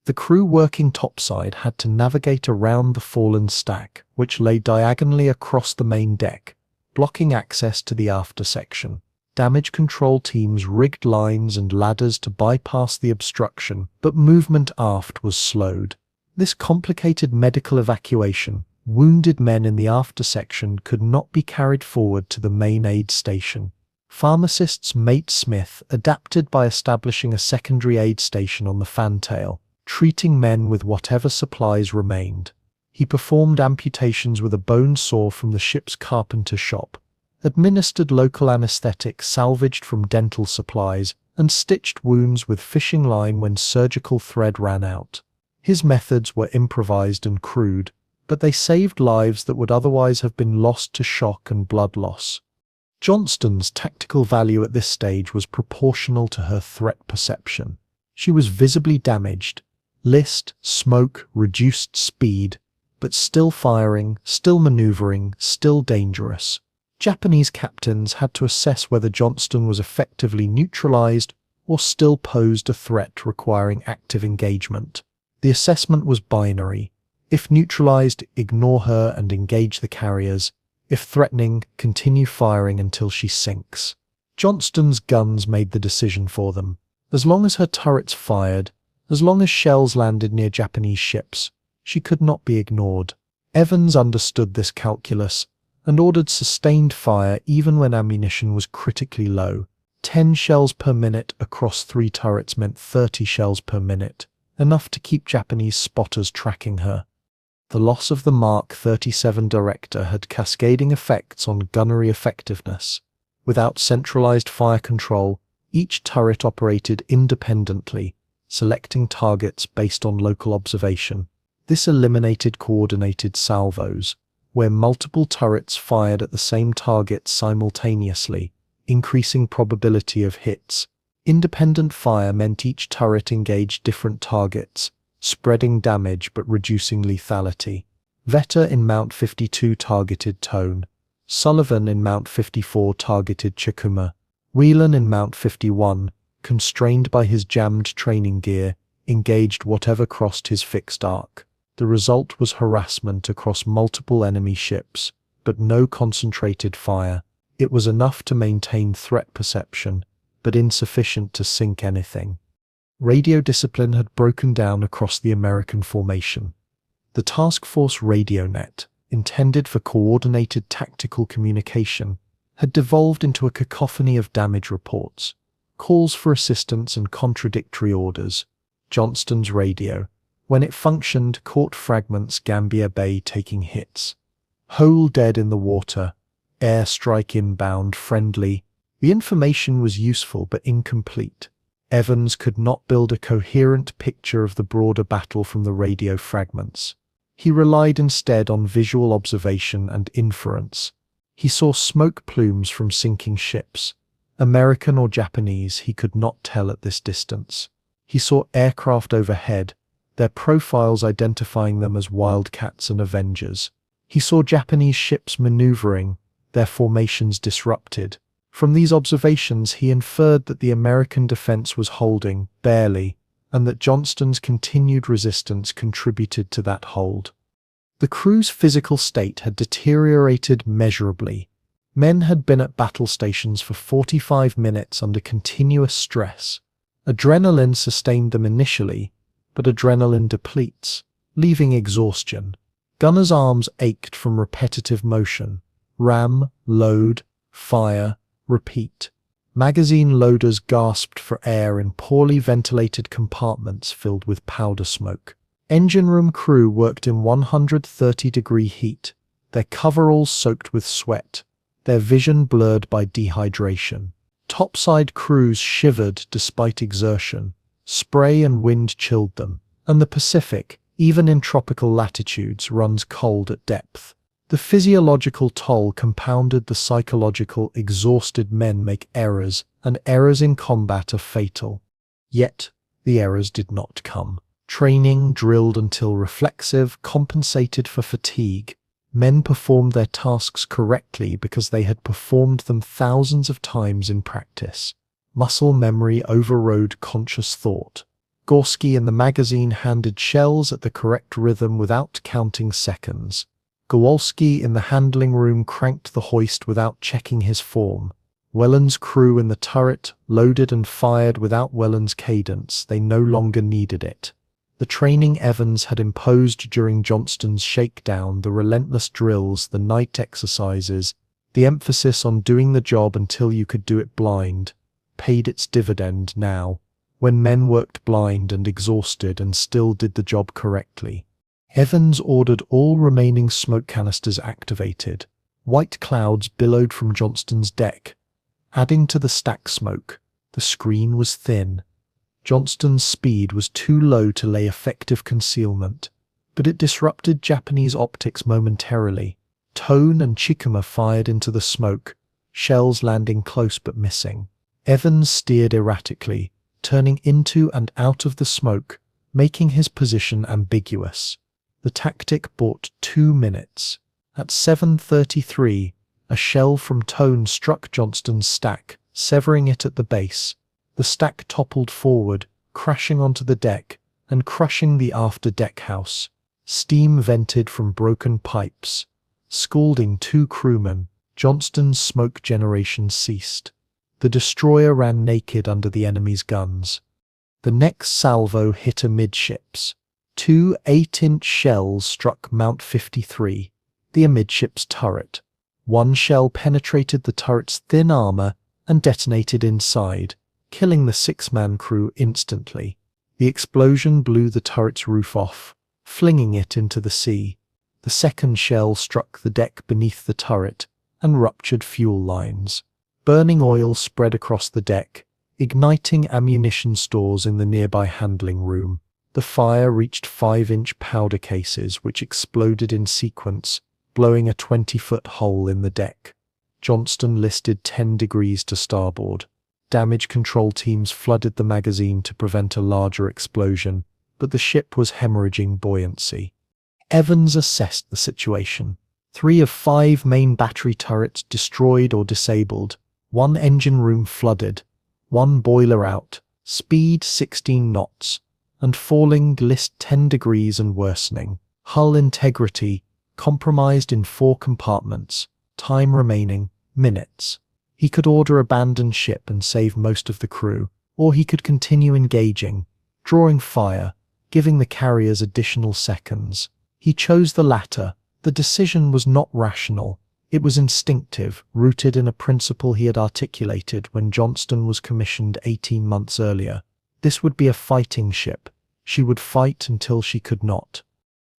The crew working topside had to navigate around the fallen stack, which lay diagonally across the main deck, blocking access to the after section. Damage control teams rigged lines and ladders to bypass the obstruction, but movement aft was slowed. This complicated medical evacuation. Wounded men in the after section could not be carried forward to the main aid station. Pharmacist's Mate Smith adapted by establishing a secondary aid station on the fantail, treating men with whatever supplies remained. He performed amputations with a bone saw from the ship's carpenter shop, administered local anesthetic salvaged from dental supplies, and stitched wounds with fishing line when surgical thread ran out. His methods were improvised and crude, but they saved lives that would otherwise have been lost to shock and blood loss. Johnston's tactical value at this stage was proportional to her threat perception. She was visibly damaged. List, smoke, reduced speed, but still firing, still maneuvering, still dangerous. Japanese captains had to assess whether Johnston was effectively neutralized or still posed a threat requiring active engagement. The assessment was binary. If neutralized, ignore her and engage the carriers. If threatening, continue firing until she sinks. Johnston's guns made the decision for them. As long as her turrets fired, as long as shells landed near Japanese ships, she could not be ignored. Evans understood this calculus and ordered sustained fire even when ammunition was critically low. 10 shells per minute across 3 turrets meant 30 shells per minute, enough to keep Japanese spotters tracking her. The loss of the Mark 37 Director had cascading effects on gunnery effectiveness. Without centralized fire control, each turret operated independently, selecting targets based on local observation. This eliminated coordinated salvos, where multiple turrets fired at the same target simultaneously, increasing probability of hits. Independent fire meant each turret engaged different targets, spreading damage but reducing lethality. Vetter in Mount 52 targeted Tone. Sullivan in Mount 54 targeted Chikuma. Whelan in Mount 51, constrained by his jammed training gear, engaged whatever crossed his fixed arc. The result was harassment across multiple enemy ships, but no concentrated fire. It was enough to maintain threat perception, but insufficient to sink anything. Radio discipline had broken down across the American formation. The Task Force radio net, intended for coordinated tactical communication, had devolved into a cacophony of damage reports, calls for assistance and contradictory orders. Johnston's radio, when it functioned, caught fragments Gambier Bay taking hits. Hole dead in the water, airstrike inbound, friendly. The information was useful but incomplete. Evans could not build a coherent picture of the broader battle from the radio fragments. He relied instead on visual observation and inference. He saw smoke plumes from sinking ships. American or Japanese, he could not tell at this distance. He saw aircraft overhead, their profiles identifying them as Wildcats and Avengers. He saw Japanese ships maneuvering, their formations disrupted. From these observations, he inferred that the American defense was holding, barely, and that Johnston's continued resistance contributed to that hold. The crew's physical state had deteriorated measurably. Men had been at battle stations for 45 minutes under continuous stress. Adrenaline sustained them initially, but adrenaline depletes, leaving exhaustion. Gunners' arms ached from repetitive motion. Ram, load, fire, repeat. Magazine loaders gasped for air in poorly ventilated compartments filled with powder smoke. Engine room crew worked in 130-degree heat, their coveralls soaked with sweat, their vision blurred by dehydration. Topside crews shivered despite exertion. Spray and wind chilled them, and the Pacific, even in tropical latitudes, runs cold at depth. The physiological toll compounded the psychological. Exhausted men make errors, and errors in combat are fatal. Yet, the errors did not come. Training, drilled until reflexive, compensated for fatigue. Men performed their tasks correctly because they had performed them thousands of times in practice. Muscle memory overrode conscious thought. Gorski in the magazine handed shells at the correct rhythm without counting seconds. Gowalski in the handling room cranked the hoist without checking his form. Welland's crew in the turret loaded and fired without Welland's cadence. They no longer needed it. The training Evans had imposed during Johnston's shakedown, the relentless drills, the night exercises, the emphasis on doing the job until you could do it blind, paid its dividend now, when men worked blind and exhausted and still did the job correctly. Evans ordered all remaining smoke canisters activated. White clouds billowed from Johnston's deck, adding to the stack smoke. The screen was thin. Johnston's speed was too low to lay effective concealment, but it disrupted Japanese optics momentarily. Tone and Chikuma fired into the smoke, shells landing close but missing. Evans steered erratically, turning into and out of the smoke, making his position ambiguous. The tactic bought 2 minutes. At 7:33, a shell from Tone struck Johnston's stack, severing it at the base. The stack toppled forward, crashing onto the deck and crushing the after deck house. Steam vented from broken pipes, scalding 2 crewmen. Johnston's smoke generation ceased. The destroyer ran naked under the enemy's guns. The next salvo hit amidships. 2 8-inch shells struck Mount 53, the amidships turret. One shell penetrated the turret's thin armor and detonated inside, killing the 6-man crew instantly. The explosion blew the turret's roof off, flinging it into the sea. The second shell struck the deck beneath the turret and ruptured fuel lines. Burning oil spread across the deck, igniting ammunition stores in the nearby handling room. The fire reached 5-inch powder cases, which exploded in sequence, blowing a 20-foot hole in the deck. Johnston listed 10 degrees to starboard. Damage control teams flooded the magazine to prevent a larger explosion, but the ship was hemorrhaging buoyancy. Evans assessed the situation. 3 of 5 main battery turrets destroyed or disabled, 1 engine room flooded, 1 boiler out, speed 16 knots, and falling list 10 degrees and worsening. Hull integrity compromised in 4 compartments, time remaining, minutes. He could order abandon ship and save most of the crew, or he could continue engaging, drawing fire, giving the carriers additional seconds. He chose the latter. The decision was not rational. It was instinctive, rooted in a principle he had articulated when Johnston was commissioned 18 months earlier. This would be a fighting ship. She would fight until she could not.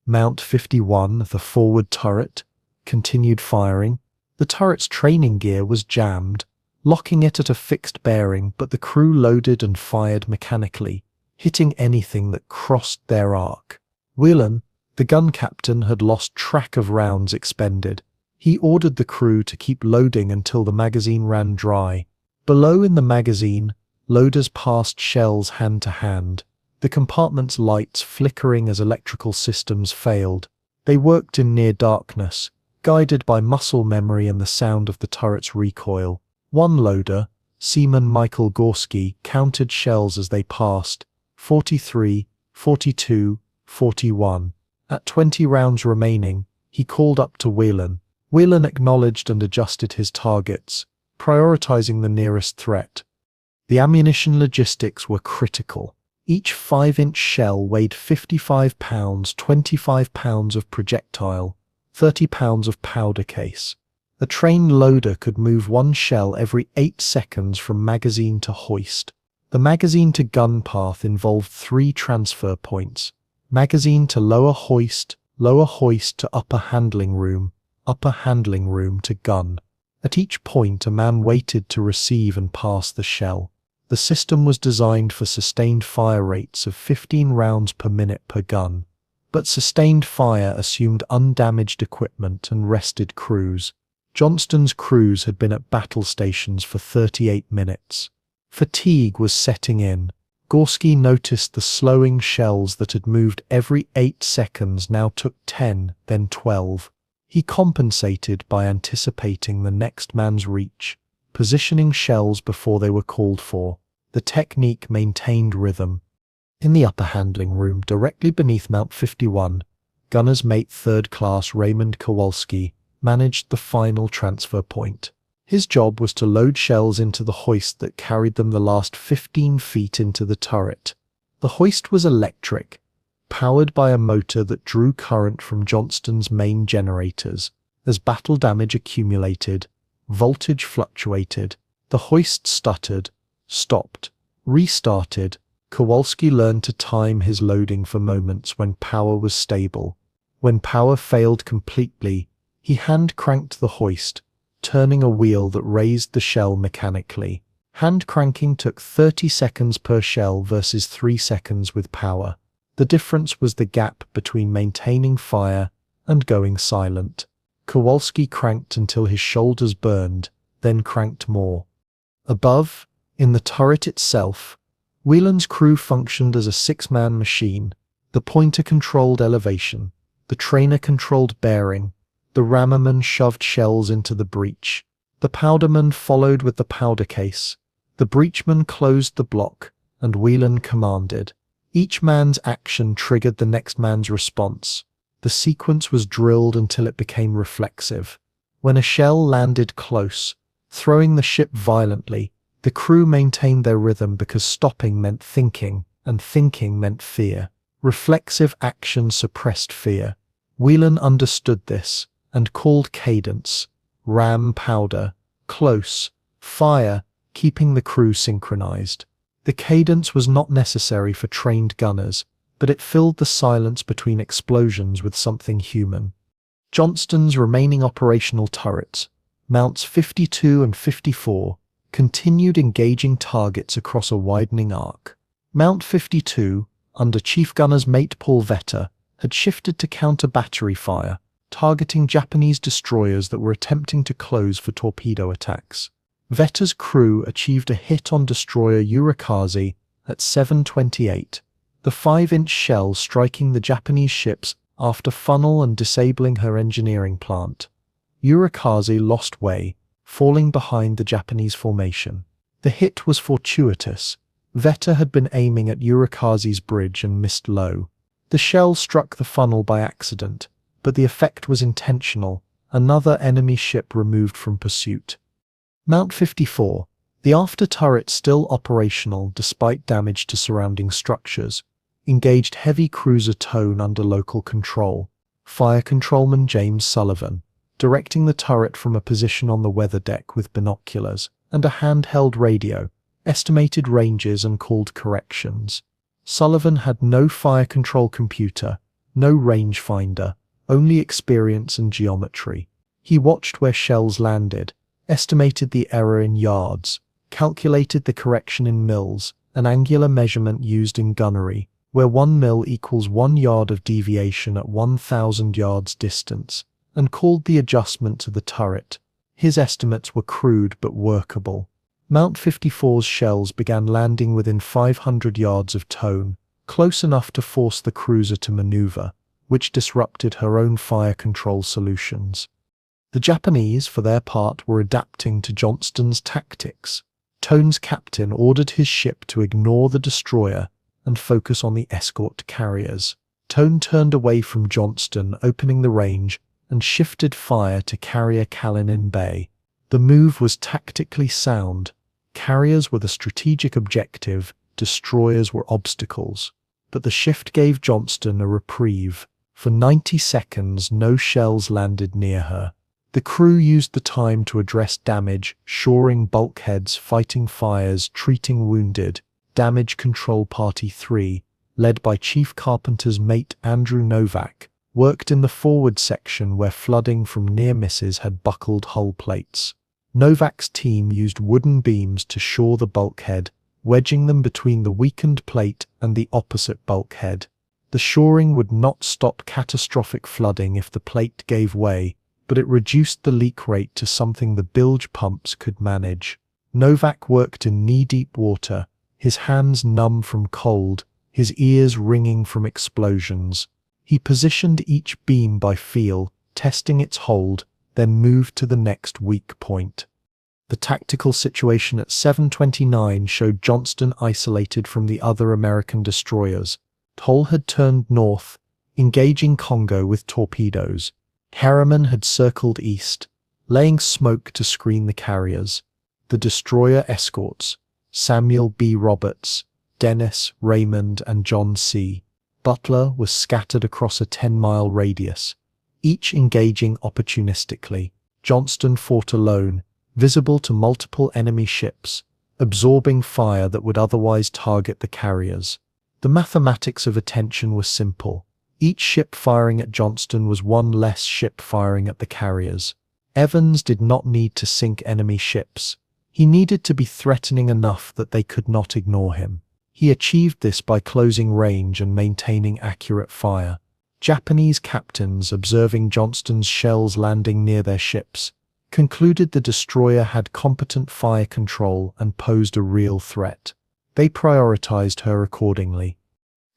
Mount 51, the forward turret, continued firing. The turret's training gear was jammed, locking it at a fixed bearing, but the crew loaded and fired mechanically, hitting anything that crossed their arc. Whelan, the gun captain, had lost track of rounds expended. He ordered the crew to keep loading until the magazine ran dry. Below in the magazine, loaders passed shells hand to hand, the compartment's lights flickering as electrical systems failed. They worked in near darkness, guided by muscle memory and the sound of the turret's recoil. One loader, Seaman Michael Gorski, counted shells as they passed, 43, 42, 41. At 20 rounds remaining, he called up to Whelan. Whelan acknowledged and adjusted his targets, prioritizing the nearest threat. The ammunition logistics were critical. Each 5-inch shell weighed 55 pounds, 25 pounds of projectile, 30 pounds of powder case. A trained loader could move 1 shell every 8 seconds from magazine to hoist. The magazine to gun path involved 3 transfer points: magazine to lower hoist to upper handling room to gun. At each point, a man waited to receive and pass the shell. The system was designed for sustained fire rates of 15 rounds per minute per gun, but sustained fire assumed undamaged equipment and rested crews. Johnston's crews had been at battle stations for 38 minutes. Fatigue was setting in. Gorski noticed the slowing shells that had moved every 8 seconds now took 10, then 12. He compensated by anticipating the next man's reach, positioning shells before they were called for. The technique maintained rhythm. In the upper handling room, directly beneath Mount 51, gunner's mate 3rd Class Raymond Kowalski managed the final transfer point. His job was to load shells into the hoist that carried them the last 15 feet into the turret. The hoist was electric, powered by a motor that drew current from Johnston's main generators. As battle damage accumulated, voltage fluctuated. The hoist stuttered, stopped, restarted. Kowalski learned to time his loading for moments when power was stable. When power failed completely, he hand-cranked the hoist, turning a wheel that raised the shell mechanically. Hand-cranking took 30 seconds per shell versus 3 seconds with power. The difference was the gap between maintaining fire and going silent. Kowalski cranked until his shoulders burned, then cranked more. Above, in the turret itself, Whelan's crew functioned as a 6-man machine. The pointer controlled elevation, the trainer controlled bearing, the rammerman shoved shells into the breech, the powderman followed with the powder case, the breechman closed the block, and Whelan commanded. Each man's action triggered the next man's response. The sequence was drilled until it became reflexive. When a shell landed close, throwing the ship violently, the crew maintained their rhythm because stopping meant thinking, and thinking meant fear. Reflexive action suppressed fear. Whelan understood this, and called cadence, ram powder, close, fire, keeping the crew synchronized. The cadence was not necessary for trained gunners, but it filled the silence between explosions with something human. Johnston's remaining operational turrets, Mounts 52 and 54, continued engaging targets across a widening arc. Mount 52, under Chief Gunner's mate Paul Vetter, had shifted to counter-battery fire, targeting Japanese destroyers that were attempting to close for torpedo attacks. Vetter's crew achieved a hit on destroyer Yurikaze at 7:28, the 5-inch shell striking the Japanese ships after funnel and disabling her engineering plant. Yurikaze lost way, falling behind the Japanese formation. The hit was fortuitous. Vetter had been aiming at Yurikaze's bridge and missed low. The shell struck the funnel by accident, but the effect was intentional, another enemy ship removed from pursuit. Mount 54, the after turret still operational despite damage to surrounding structures, engaged heavy cruiser tone under local control. Fire controlman James Sullivan, directing the turret from a position on the weather deck with binoculars and a handheld radio, estimated ranges and called corrections. Sullivan had no fire control computer, no rangefinder, only experience and geometry. He watched where shells landed, estimated the error in yards, calculated the correction in mils, an angular measurement used in gunnery, where 1 mil equals 1 yard of deviation at 1,000 yards distance, and called the adjustment to the turret. His estimates were crude but workable. Mount 54's shells began landing within 500 yards of tone, close enough to force the cruiser to maneuver, which disrupted her own fire control solutions. The Japanese, for their part, were adapting to Johnston's tactics. Tone's captain ordered his ship to ignore the destroyer and focus on the escort carriers. Tone turned away from Johnston, opening the range, and shifted fire to carrier Kalinin Bay. The move was tactically sound. Carriers were the strategic objective, destroyers were obstacles. But the shift gave Johnston a reprieve. For 90 seconds, no shells landed near her. The crew used the time to address damage, shoring bulkheads, fighting fires, treating wounded. Damage Control Party 3, led by Chief Carpenter's mate Andrew Novak, worked in the forward section where flooding from near misses had buckled hull plates. Novak's team used wooden beams to shore the bulkhead, wedging them between the weakened plate and the opposite bulkhead. The shoring would not stop catastrophic flooding if the plate gave way, but it reduced the leak rate to something the bilge pumps could manage. Novak worked in knee-deep water, his hands numb from cold, his ears ringing from explosions. He positioned each beam by feel, testing its hold, then moved to the next weak point. The tactical situation at 7:29 showed Johnston isolated from the other American destroyers. Toll had turned north, engaging Congo with torpedoes. Harriman had circled east, laying smoke to screen the carriers. The destroyer escorts, Samuel B. Roberts, Dennis, Raymond, and John C. Butler, was scattered across a 10-mile radius, each engaging opportunistically. Johnston fought alone, visible to multiple enemy ships, absorbing fire that would otherwise target the carriers. The mathematics of attention was simple. Each ship firing at Johnston was one less ship firing at the carriers. Evans did not need to sink enemy ships. He needed to be threatening enough that they could not ignore him. He achieved this by closing range and maintaining accurate fire. Japanese captains, observing Johnston's shells landing near their ships, concluded the destroyer had competent fire control and posed a real threat. They prioritized her accordingly.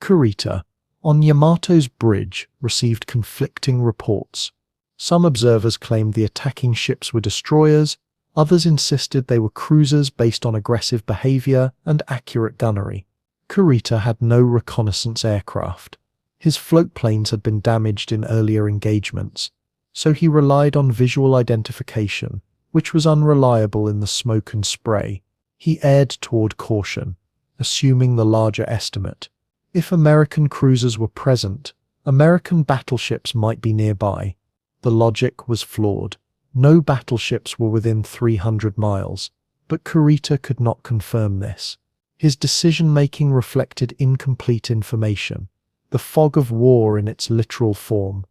Kurita, on Yamato's bridge, received conflicting reports. Some observers claimed the attacking ships were destroyers, others insisted they were cruisers based on aggressive behavior and accurate gunnery. Kurita had no reconnaissance aircraft. His float planes had been damaged in earlier engagements, so he relied on visual identification, which was unreliable in the smoke and spray. He erred toward caution, assuming the larger estimate. If American cruisers were present, American battleships might be nearby. The logic was flawed. No battleships were within 300 miles, but Kurita could not confirm this. His decision-making reflected incomplete information, the fog of war in its literal form.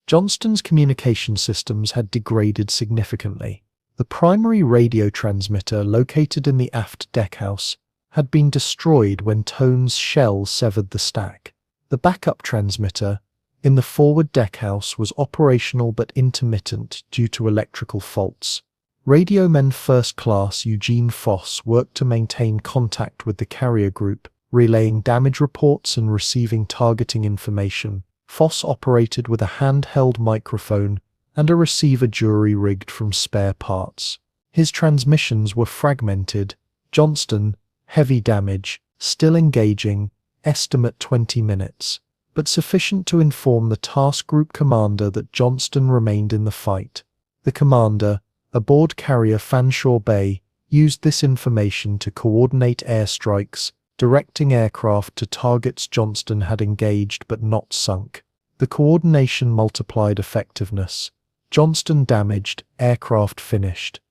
Johnston's communication systems had degraded significantly. The primary radio transmitter, located in the aft deckhouse, had been destroyed when Tone's shell severed the stack. The backup transmitter, in the forward deckhouse, was operational but intermittent due to electrical faults. Radioman First Class Eugene Foss worked to maintain contact with the carrier group, relaying damage reports and receiving targeting information. Foss operated with a handheld microphone and a receiver jury-rigged from spare parts. His transmissions were fragmented. Johnston, heavy damage, still engaging, estimate 20 minutes, but sufficient to inform the task group commander that Johnston remained in the fight. The commander, aboard carrier Fanshawe Bay, used this information to coordinate airstrikes, directing aircraft to targets Johnston had engaged but not sunk. The coordination multiplied effectiveness. Johnston damaged, aircraft finished.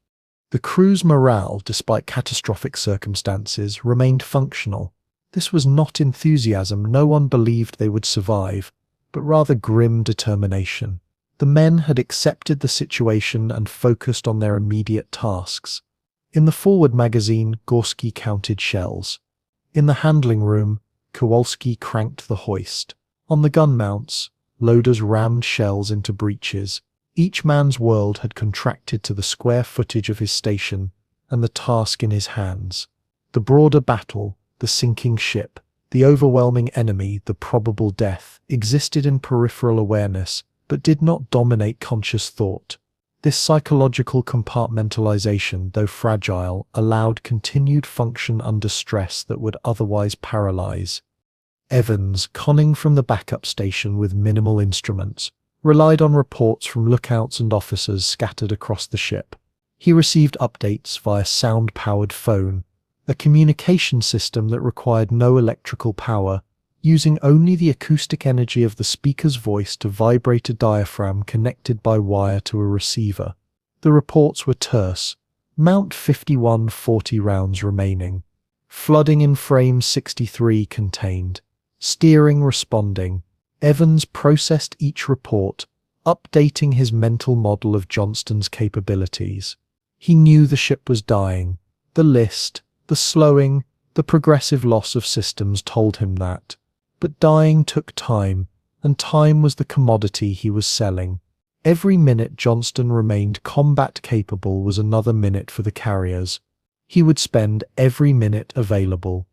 The crew's morale, despite catastrophic circumstances, remained functional. This was not enthusiasm. No one believed they would survive, but rather grim determination. The men had accepted the situation and focused on their immediate tasks. In the forward magazine, Gorski counted shells. In the handling room, Kowalski cranked the hoist. On the gun mounts, loaders rammed shells into breeches. Each man's world had contracted to the square footage of his station and the task in his hands. The broader battle, the sinking ship, the overwhelming enemy, the probable death, existed in peripheral awareness, but did not dominate conscious thought. This psychological compartmentalization, though fragile, allowed continued function under stress that would otherwise paralyze. Evans, conning from the backup station with minimal instruments, relied on reports from lookouts and officers scattered across the ship. He received updates via sound-powered phone, a communication system that required no electrical power, using only the acoustic energy of the speaker's voice to vibrate a diaphragm connected by wire to a receiver. The reports were terse. Mount 51, 40 rounds remaining. Flooding in frame 63 contained. Steering responding. Evans processed each report, updating his mental model of Johnston's capabilities. He knew the ship was dying. The list, the slowing, the progressive loss of systems told him that. But dying took time, and time was the commodity he was selling. Every minute Johnston remained combat capable was another minute for the carriers. He would spend every minute available.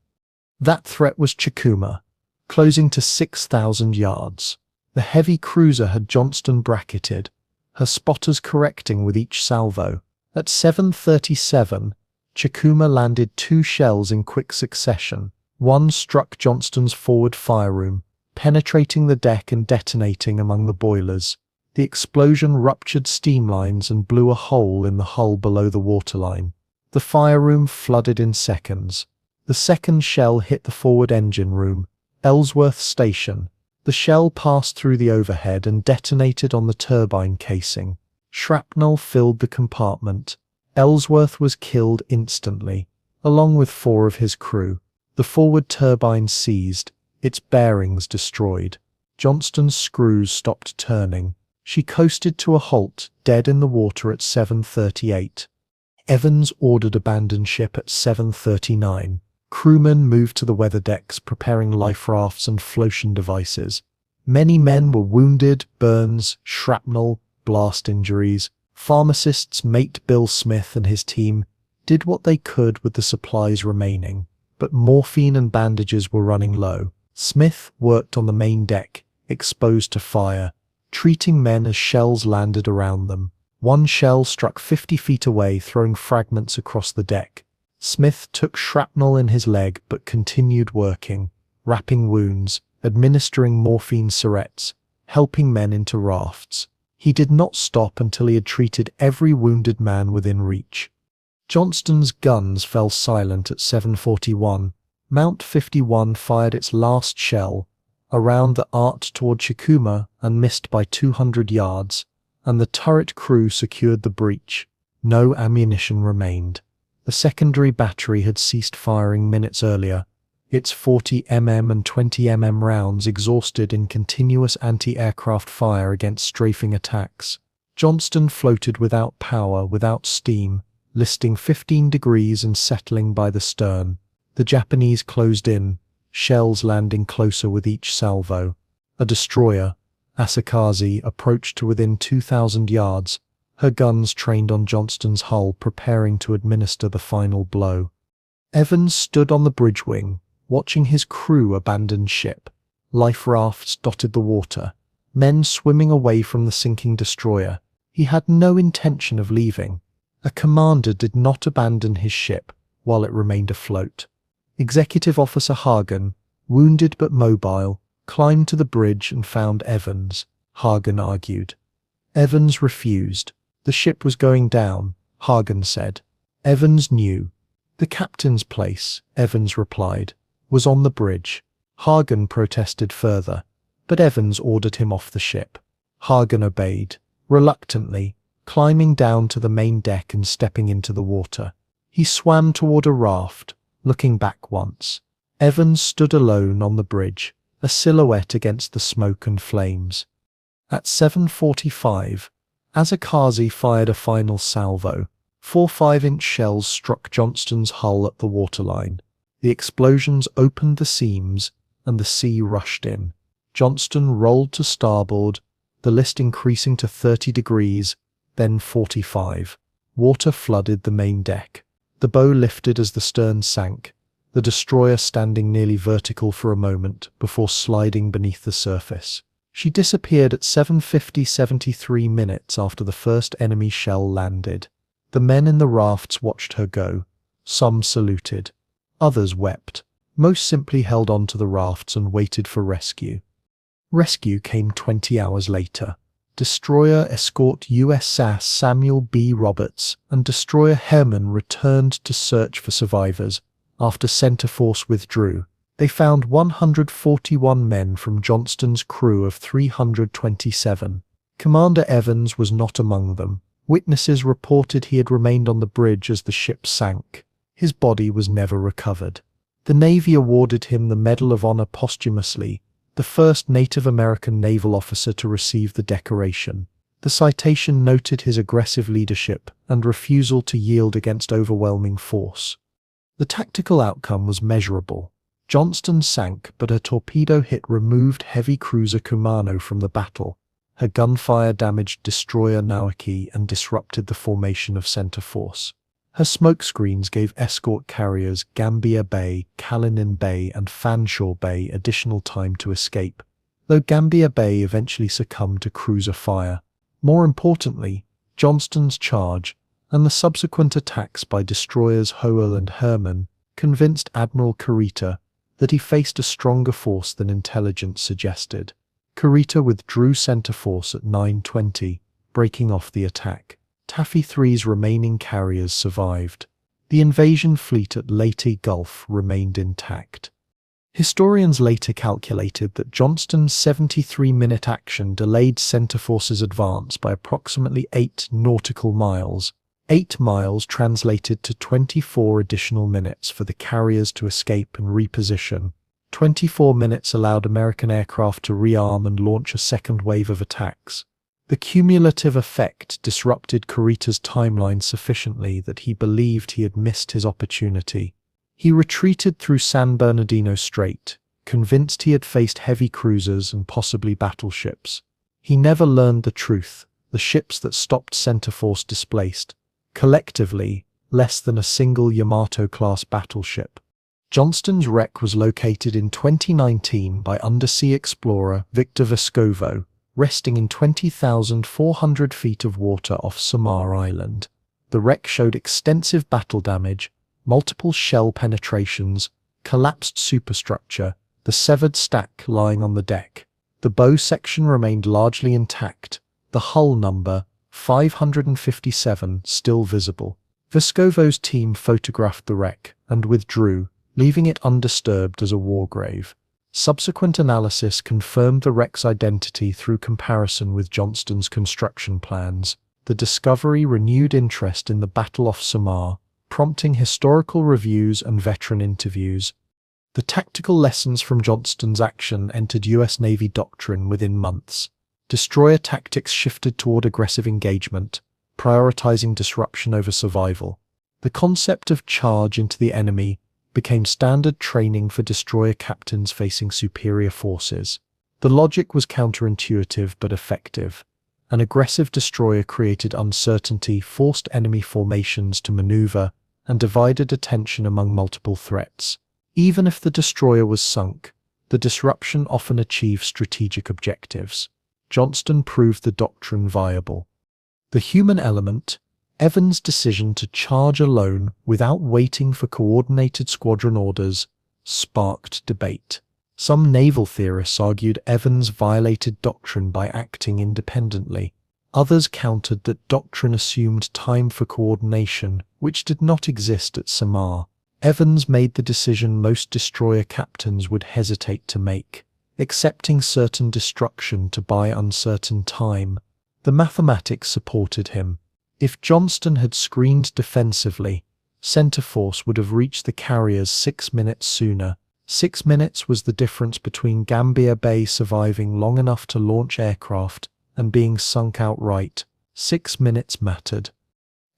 That threat was Chikuma, closing to 6,000 yards. The heavy cruiser had Johnston bracketed, her spotters correcting with each salvo. At 7:37, Chikuma landed 2 shells in quick succession. One struck Johnston's forward fire room, penetrating the deck and detonating among the boilers. The explosion ruptured steam lines and blew a hole in the hull below the waterline. The fire room flooded in seconds. The second shell hit the forward engine room, Ellsworth Station. The shell passed through the overhead and detonated on the turbine casing. Shrapnel filled the compartment. Ellsworth was killed instantly, along with 4 of his crew. The forward turbine seized, its bearings destroyed. Johnston's screws stopped turning. She coasted to a halt, dead in the water at 7:38. Evans ordered abandon ship at 7:39. Crewmen moved to the weather decks, preparing life rafts and flotation devices. Many men were wounded, burns, shrapnel, blast injuries. Pharmacists mate Bill Smith and his team did what they could with the supplies remaining, but morphine and bandages were running low. Smith worked on the main deck, exposed to fire, treating men as shells landed around them. One shell struck 50 feet away, throwing fragments across the deck. Smith took shrapnel in his leg but continued working, wrapping wounds, administering morphine syrettes, helping men into rafts. He did not stop until he had treated every wounded man within reach. Johnston's guns fell silent at 7:41. Mount 51 fired its last shell, around the arc toward Chikuma and missed by 200 yards, and the turret crew secured the breach. No ammunition remained. The secondary battery had ceased firing minutes earlier, its 40mm and 20mm rounds exhausted in continuous anti-aircraft fire against strafing attacks. Johnston floated without power, without steam, listing 15 degrees and settling by the stern. The Japanese closed in, shells landing closer with each salvo. A destroyer, Asakaze, approached to within 2,000 yards, her guns trained on Johnston's hull, preparing to administer the final blow. Evans stood on the bridge wing, watching his crew abandon ship. Life rafts dotted the water, men swimming away from the sinking destroyer. He had no intention of leaving. A commander did not abandon his ship while it remained afloat. Executive Officer Hagen, wounded but mobile, climbed to the bridge and found Evans. Hagen argued. Evans refused. The ship was going down, Hagen said. Evans knew. The captain's place, Evans replied, was on the bridge. Hagen protested further, but Evans ordered him off the ship. Hagen obeyed, reluctantly, climbing down to the main deck and stepping into the water. He swam toward a raft, looking back once. Evans stood alone on the bridge, a silhouette against the smoke and flames. At 7:45, Asakaze fired a final salvo. 4 5-inch shells struck Johnston's hull at the waterline. The explosions opened the seams, and the sea rushed in. Johnston rolled to starboard, the list increasing to 30 degrees, then 45. Water flooded the main deck. The bow lifted as the stern sank, the destroyer standing nearly vertical for a moment before sliding beneath the surface. She disappeared at 7:50, 73 minutes after the first enemy shell landed. The men in the rafts watched her go. Some saluted. Others wept. Most simply held on to the rafts and waited for rescue. Rescue came 20 hours later. Destroyer escort USS Samuel B. Roberts and destroyer Herman returned to search for survivors after Center Force withdrew. They found 141 men from Johnston's crew of 327. Commander Evans was not among them. Witnesses reported he had remained on the bridge as the ship sank. His body was never recovered. The Navy awarded him the Medal of Honor posthumously, the first Native American naval officer to receive the decoration. The citation noted his aggressive leadership and refusal to yield against overwhelming force. The tactical outcome was measurable. Johnston sank, but her torpedo hit removed heavy cruiser Kumano from the battle. Her gunfire damaged destroyer Naoki and disrupted the formation of center force. Her smokescreens gave escort carriers Gambier Bay, Kalinin Bay, and Fanshawe Bay additional time to escape, though Gambier Bay eventually succumbed to cruiser fire. More importantly, Johnston's charge and the subsequent attacks by destroyers Hoel and Herman convinced Admiral Kurita that he faced a stronger force than intelligence suggested. Kurita withdrew center force at 9:20, breaking off the attack. Taffy 3's remaining carriers survived. The invasion fleet at Leyte Gulf remained intact. Historians later calculated that Johnston's 73-minute action delayed center force's advance by approximately 8 nautical miles. 8 miles translated to 24 additional minutes for the carriers to escape and reposition. 24 minutes allowed American aircraft to rearm and launch a second wave of attacks. The cumulative effect disrupted Kurita's timeline sufficiently that he believed he had missed his opportunity. He retreated through San Bernardino Strait, convinced he had faced heavy cruisers and possibly battleships. He never learned the truth. The ships that stopped center force displaced, collectively, less than a single Yamato-class battleship. Johnston's wreck was located in 2019 by undersea explorer Victor Vescovo, resting in 20,400 feet of water off Samar Island. The wreck showed extensive battle damage, multiple shell penetrations, collapsed superstructure, the severed stack lying on the deck. The bow section remained largely intact, the hull number, 557, still visible. Vescovo's team photographed the wreck and withdrew, leaving it undisturbed as a war grave. Subsequent analysis confirmed the wreck's identity through comparison with Johnston's construction plans. The discovery renewed interest in the Battle off Samar, prompting historical reviews and veteran interviews. The tactical lessons from Johnston's action entered U.S. Navy doctrine within months. Destroyer tactics shifted toward aggressive engagement, prioritizing disruption over survival. The concept of charge into the enemy became standard training for destroyer captains facing superior forces. The logic was counterintuitive but effective. An aggressive destroyer created uncertainty, forced enemy formations to maneuver, and divided attention among multiple threats. Even if the destroyer was sunk, the disruption often achieved strategic objectives. Johnston proved the doctrine viable. The human element, Evans' decision to charge alone without waiting for coordinated squadron orders, sparked debate. Some naval theorists argued Evans violated doctrine by acting independently. Others countered that doctrine assumed time for coordination, which did not exist at Samar. Evans made the decision most destroyer captains would hesitate to make, accepting certain destruction to buy uncertain time. The mathematics supported him. If Johnston had screened defensively, center force would have reached the carriers 6 minutes sooner. 6 minutes was the difference between Gambier Bay surviving long enough to launch aircraft and being sunk outright. 6 minutes mattered.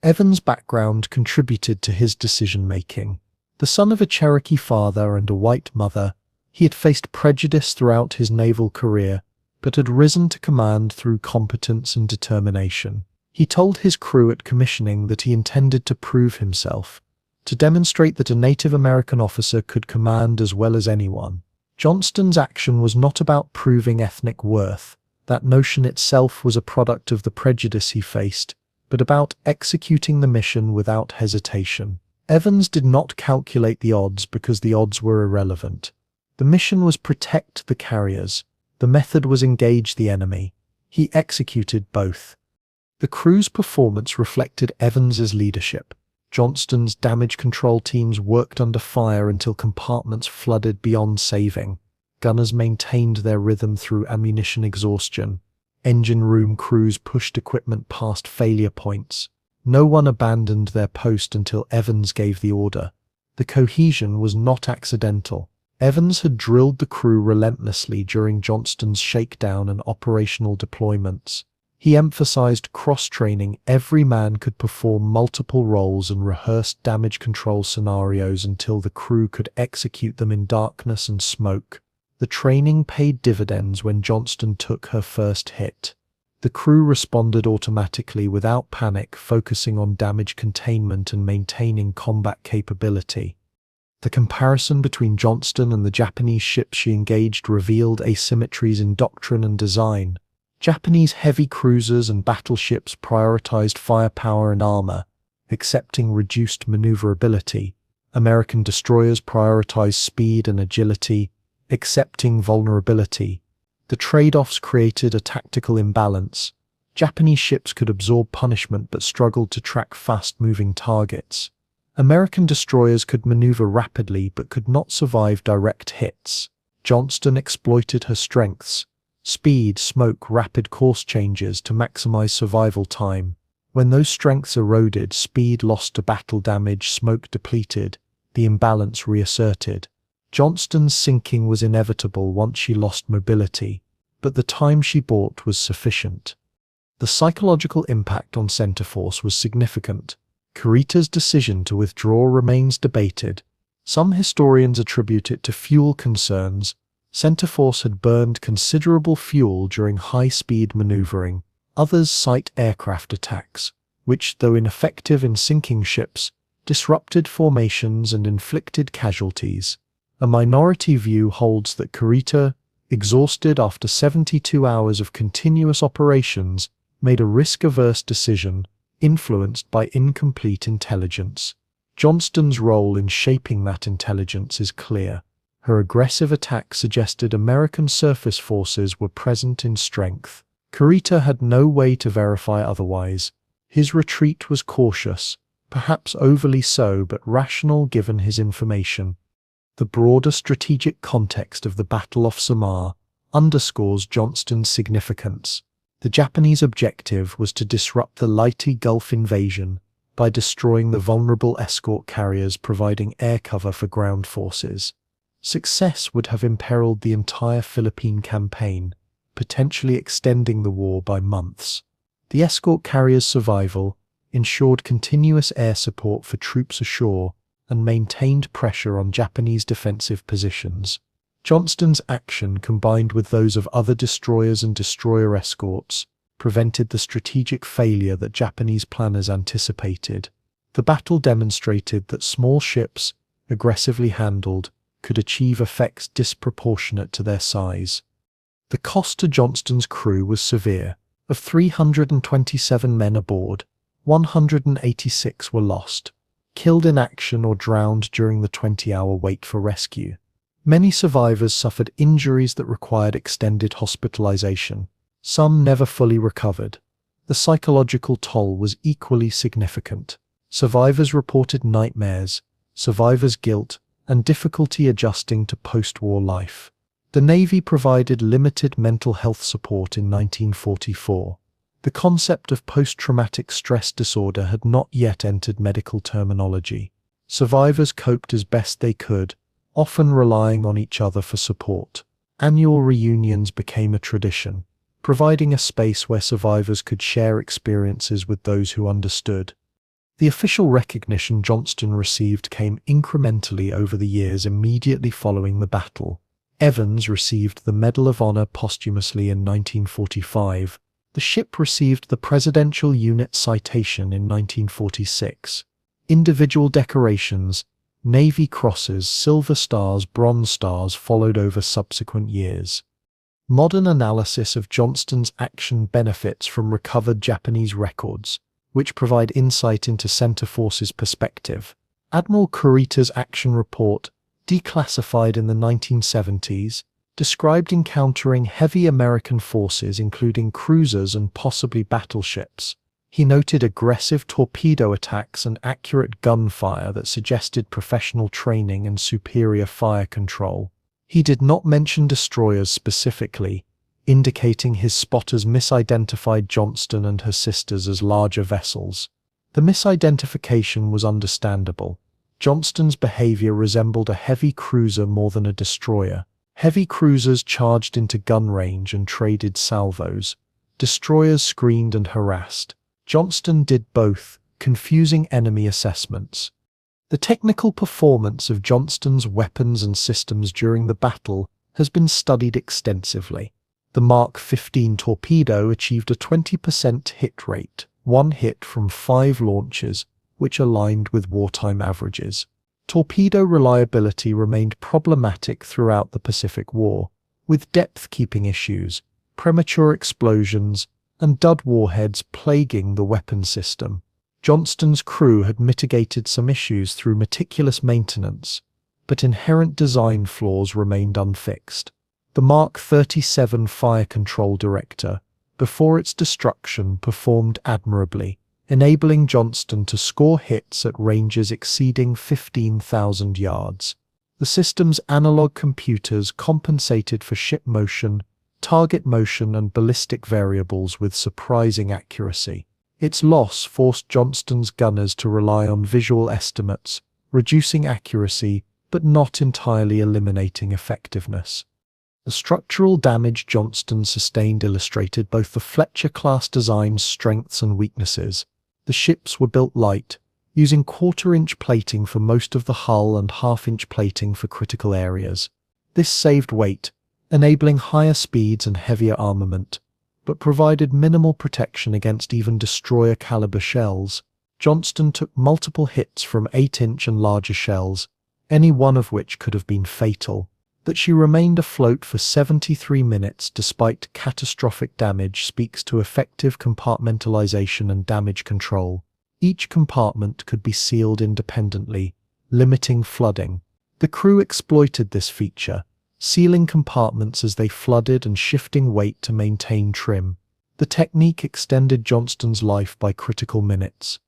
Evans' background contributed to his decision-making. The son of a Cherokee father and a white mother, he had faced prejudice throughout his naval career, but had risen to command through competence and determination. He told his crew at commissioning that he intended to prove himself, to demonstrate that a Native American officer could command as well as anyone. Johnston's action was not about proving ethnic worth. That notion itself was a product of the prejudice he faced, but about executing the mission without hesitation. Evans did not calculate the odds because the odds were irrelevant. The mission was protect the carriers. The method was engage the enemy. He executed both. The crew's performance reflected Evans's leadership. Johnston's damage control teams worked under fire until compartments flooded beyond saving. Gunners maintained their rhythm through ammunition exhaustion. Engine room crews pushed equipment past failure points. No one abandoned their post until Evans gave the order. The cohesion was not accidental. Evans had drilled the crew relentlessly during Johnston's shakedown and operational deployments. He emphasized cross-training. Every man could perform multiple roles and rehearsed damage control scenarios until the crew could execute them in darkness and smoke. The training paid dividends when Johnston took her first hit. The crew responded automatically without panic, focusing on damage containment and maintaining combat capability. The comparison between Johnston and the Japanese ships she engaged revealed asymmetries in doctrine and design. Japanese heavy cruisers and battleships prioritized firepower and armor, accepting reduced maneuverability. American destroyers prioritized speed and agility, accepting vulnerability. The trade-offs created a tactical imbalance. Japanese ships could absorb punishment but struggled to track fast-moving targets. American destroyers could maneuver rapidly but could not survive direct hits. Johnston exploited her strengths: speed, smoke, rapid course changes to maximize survival time. When those strengths eroded, speed lost to battle damage, smoke depleted, the imbalance reasserted. Johnston's sinking was inevitable once she lost mobility, but the time she bought was sufficient. The psychological impact on Centreforce was significant. Kurita's decision to withdraw remains debated. Some historians attribute it to fuel concerns. Centreforce had burned considerable fuel during high-speed maneuvering. Others cite aircraft attacks, which, though ineffective in sinking ships, disrupted formations and inflicted casualties. A minority view holds that Kurita, exhausted after 72 hours of continuous operations, made a risk-averse decision, influenced by incomplete intelligence. Johnston's role in shaping that intelligence is clear. Her aggressive attack suggested American surface forces were present in strength. Kurita had no way to verify otherwise. His retreat was cautious, perhaps overly so, but rational given his information. The broader strategic context of the Battle of Samar underscores Johnston's significance. The Japanese objective was to disrupt the Leyte Gulf invasion by destroying the vulnerable escort carriers, providing air cover for ground forces. Success would have imperiled the entire Philippine campaign, potentially extending the war by months. The escort carriers' survival ensured continuous air support for troops ashore and maintained pressure on Japanese defensive positions. Johnston's action, combined with those of other destroyers and destroyer escorts, prevented the strategic failure that Japanese planners anticipated. The battle demonstrated that small ships, aggressively handled, could achieve effects disproportionate to their size. The cost to Johnston's crew was severe. Of 327 men aboard, 186 were lost, killed in action or drowned during the 20-hour wait for rescue. Many survivors suffered injuries that required extended hospitalization. Some never fully recovered. The psychological toll was equally significant. Survivors reported nightmares, survivors' guilt, and difficulty adjusting to post-war life. The Navy provided limited mental health support in 1944. The concept of post-traumatic stress disorder had not yet entered medical terminology. Survivors coped as best they could, often relying on each other for support. Annual reunions became a tradition, providing a space where survivors could share experiences with those who understood. The official recognition Johnston received came incrementally over the years immediately following the battle. Evans received the Medal of Honor posthumously in 1945. The ship received the Presidential Unit Citation in 1946. Individual decorations, Navy Crosses, Silver Stars, Bronze Stars followed over subsequent years. Modern analysis of Johnston's action benefits from recovered Japanese records, which provide insight into Centreforce's perspective. Admiral Kurita's action report, declassified in the 1970s, described encountering heavy American forces including cruisers and possibly battleships. He noted aggressive torpedo attacks and accurate gunfire that suggested professional training and superior fire control. He did not mention destroyers specifically, indicating his spotters misidentified Johnston and her sisters as larger vessels. The misidentification was understandable. Johnston's behavior resembled a heavy cruiser more than a destroyer. Heavy cruisers charged into gun range and traded salvos. Destroyers screened and harassed. Johnston did both, confusing enemy assessments. The technical performance of Johnston's weapons and systems during the battle has been studied extensively. The Mark 15 torpedo achieved a 20% hit rate, 1 hit from 5 launches, which aligned with wartime averages. Torpedo reliability remained problematic throughout the Pacific War, with depth-keeping issues, premature explosions, and dud warheads plaguing the weapon system. Johnston's crew had mitigated some issues through meticulous maintenance, but inherent design flaws remained unfixed. The Mark 37 Fire Control Director, before its destruction, performed admirably, enabling Johnston to score hits at ranges exceeding 15,000 yards. The system's analog computers compensated for ship motion, target motion, and ballistic variables with surprising accuracy. Its loss forced Johnston's gunners to rely on visual estimates, reducing accuracy but not entirely eliminating effectiveness. The structural damage Johnston sustained illustrated both the Fletcher-class design's strengths and weaknesses. The ships were built light, using quarter-inch plating for most of the hull and half-inch plating for critical areas. This saved weight, enabling higher speeds and heavier armament, but provided minimal protection against even destroyer-caliber shells. Johnston took multiple hits from 8-inch and larger shells, any one of which could have been fatal. That she remained afloat for 73 minutes despite catastrophic damage speaks to effective compartmentalization and damage control. Each compartment could be sealed independently, limiting flooding. The crew exploited this feature, sealing compartments as they flooded and shifting weight to maintain trim. The technique extended Johnston's life by critical minutes.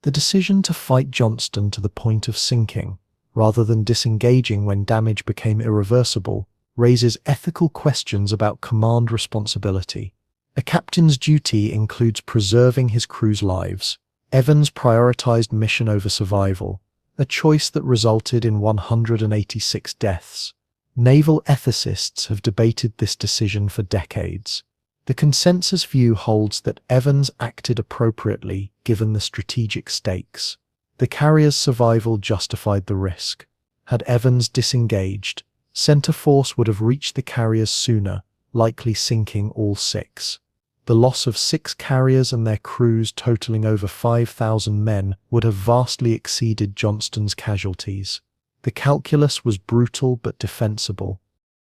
The decision to fight Johnston to the point of sinking, rather than disengaging when damage became irreversible, raises ethical questions about command responsibility. A captain's duty includes preserving his crew's lives. Evans prioritized mission over survival, a choice that resulted in 186 deaths. Naval ethicists have debated this decision for decades. The consensus view holds that Evans acted appropriately given the strategic stakes. The carrier's survival justified the risk. Had Evans disengaged, center force would have reached the carriers sooner, likely sinking all 6. The loss of 6 carriers and their crews totaling over 5,000 men would have vastly exceeded Johnston's casualties. The calculus was brutal but defensible.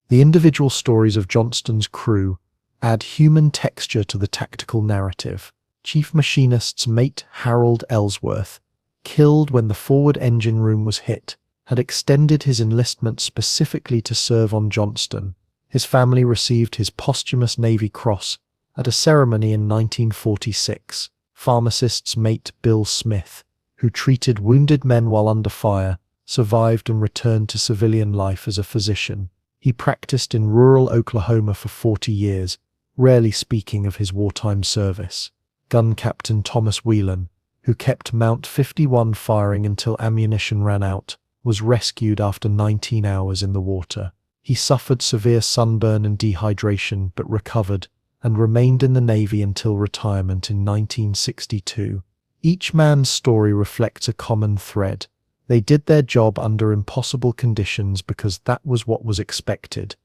The individual stories of Johnston's crew add human texture to the tactical narrative. Chief Machinist's mate Harold Ellsworth, killed when the forward engine room was hit, had extended his enlistment specifically to serve on Johnston. His family received his posthumous Navy Cross at a ceremony in 1946. Pharmacist's mate Bill Smith, who treated wounded men while under fire, survived and returned to civilian life as a physician. He practiced in rural Oklahoma for 40 years, rarely speaking of his wartime service. Gun Captain Thomas Whelan, who kept Mount 51 firing until ammunition ran out, was rescued after 19 hours in the water. He suffered severe sunburn and dehydration but recovered and remained in the Navy until retirement in 1962. Each man's story reflects a common thread. They did their job under impossible conditions because that was what was expected.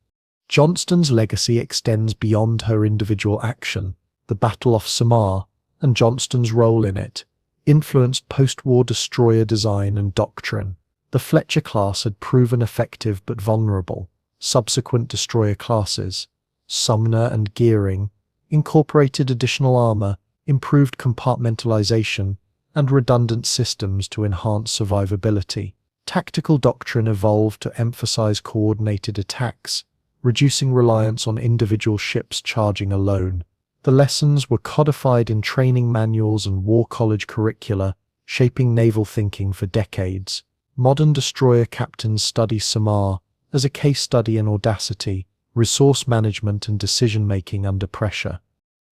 Johnston's legacy extends beyond her individual action. The Battle off Samar, and Johnston's role in it, influenced post-war destroyer design and doctrine. The Fletcher-class had proven effective but vulnerable. Subsequent destroyer classes, Sumner and Gearing, incorporated additional armor, improved compartmentalization, and redundant systems to enhance survivability. Tactical doctrine evolved to emphasize coordinated attacks, reducing reliance on individual ships charging alone. The lessons were codified in training manuals and war college curricula, shaping naval thinking for decades. Modern destroyer captains study Samar as a case study in audacity, resource management, and decision-making under pressure.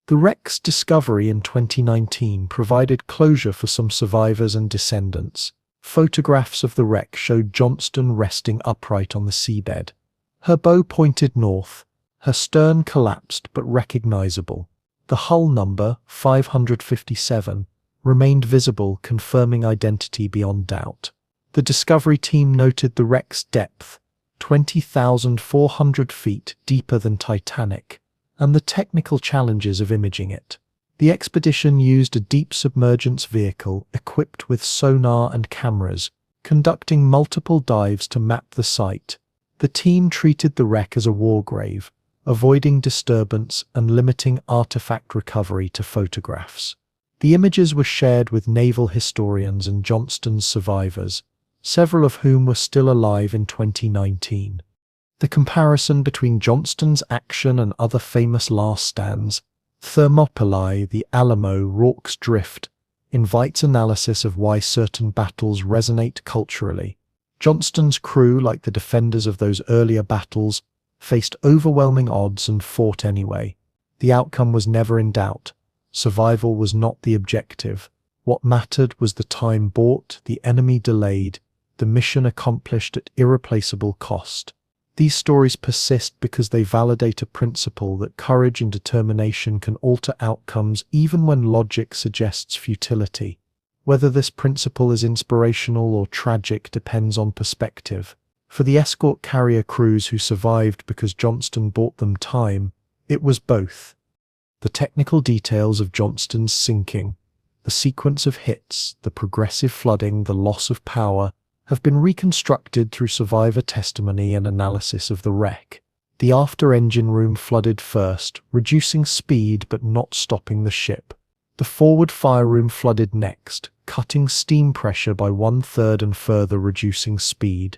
The wreck's discovery in 2019 provided closure for some survivors and descendants. Photographs of the wreck showed Johnston resting upright on the seabed. Her bow pointed north, her stern collapsed but recognizable. The hull number, 557, remained visible, confirming identity beyond doubt. The discovery team noted the wreck's depth, 20,400 feet deeper than Titanic, and the technical challenges of imaging it. The expedition used a deep submergence vehicle equipped with sonar and cameras, conducting multiple dives to map the site. The team treated the wreck as a war grave, avoiding disturbance and limiting artifact recovery to photographs. The images were shared with naval historians and Johnston's survivors, several of whom were still alive in 2019. The comparison between Johnston's action and other famous last stands, Thermopylae, the Alamo, Rorke's Drift, invites analysis of why certain battles resonate culturally. Johnston's crew, like the defenders of those earlier battles, faced overwhelming odds and fought anyway. The outcome was never in doubt. Survival was not the objective. What mattered was the time bought, the enemy delayed, the mission accomplished at irreplaceable cost. These stories persist because they validate a principle that courage and determination can alter outcomes even when logic suggests futility. Whether this principle is inspirational or tragic depends on perspective. For the escort carrier crews who survived because Johnston bought them time, it was both. The technical details of Johnston's sinking, the sequence of hits, the progressive flooding, the loss of power, have been reconstructed through survivor testimony and analysis of the wreck. The after engine room flooded first, reducing speed but not stopping the ship. The forward fire room flooded next, cutting steam pressure by 1/3 and further reducing speed.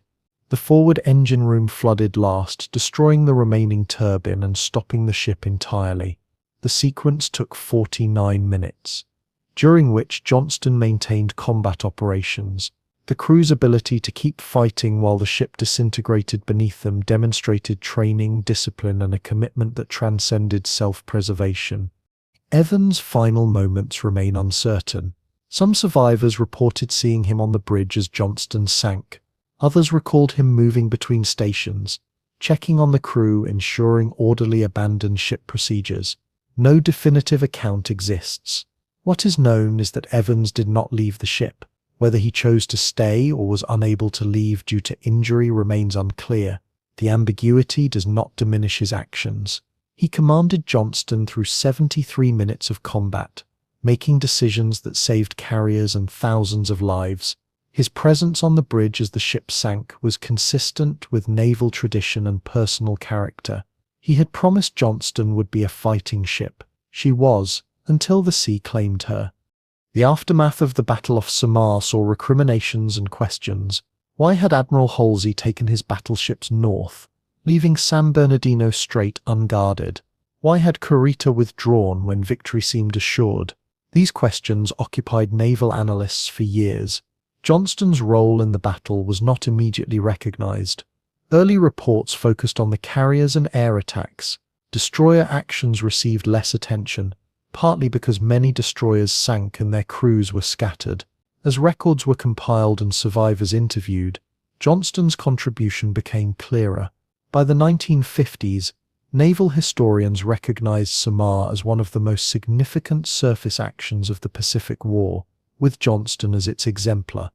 The forward engine room flooded last, destroying the remaining turbine and stopping the ship entirely. The sequence took 49 minutes, during which Johnston maintained combat operations. The crew's ability to keep fighting while the ship disintegrated beneath them demonstrated training, discipline, and a commitment that transcended self-preservation. Evans' final moments remain uncertain. Some survivors reported seeing him on the bridge as Johnston sank. Others recalled him moving between stations, checking on the crew, ensuring orderly abandoned ship procedures. No definitive account exists. What is known is that Evans did not leave the ship. Whether he chose to stay or was unable to leave due to injury remains unclear. The ambiguity does not diminish his actions. He commanded Johnston through 73 minutes of combat, making decisions that saved carriers and thousands of lives. His presence on the bridge as the ship sank was consistent with naval tradition and personal character. He had promised Johnston would be a fighting ship. She was, until the sea claimed her. The aftermath of the Battle of Samar saw recriminations and questions. Why had Admiral Halsey taken his battleships north, leaving San Bernardino Strait unguarded? Why had Kurita withdrawn when victory seemed assured? These questions occupied naval analysts for years. Johnston's role in the battle was not immediately recognized. Early reports focused on the carriers and air attacks. Destroyer actions received less attention, partly because many destroyers sank and their crews were scattered. As records were compiled and survivors interviewed, Johnston's contribution became clearer. By the 1950s, naval historians recognized Samar as one of the most significant surface actions of the Pacific War, with Johnston as its exemplar.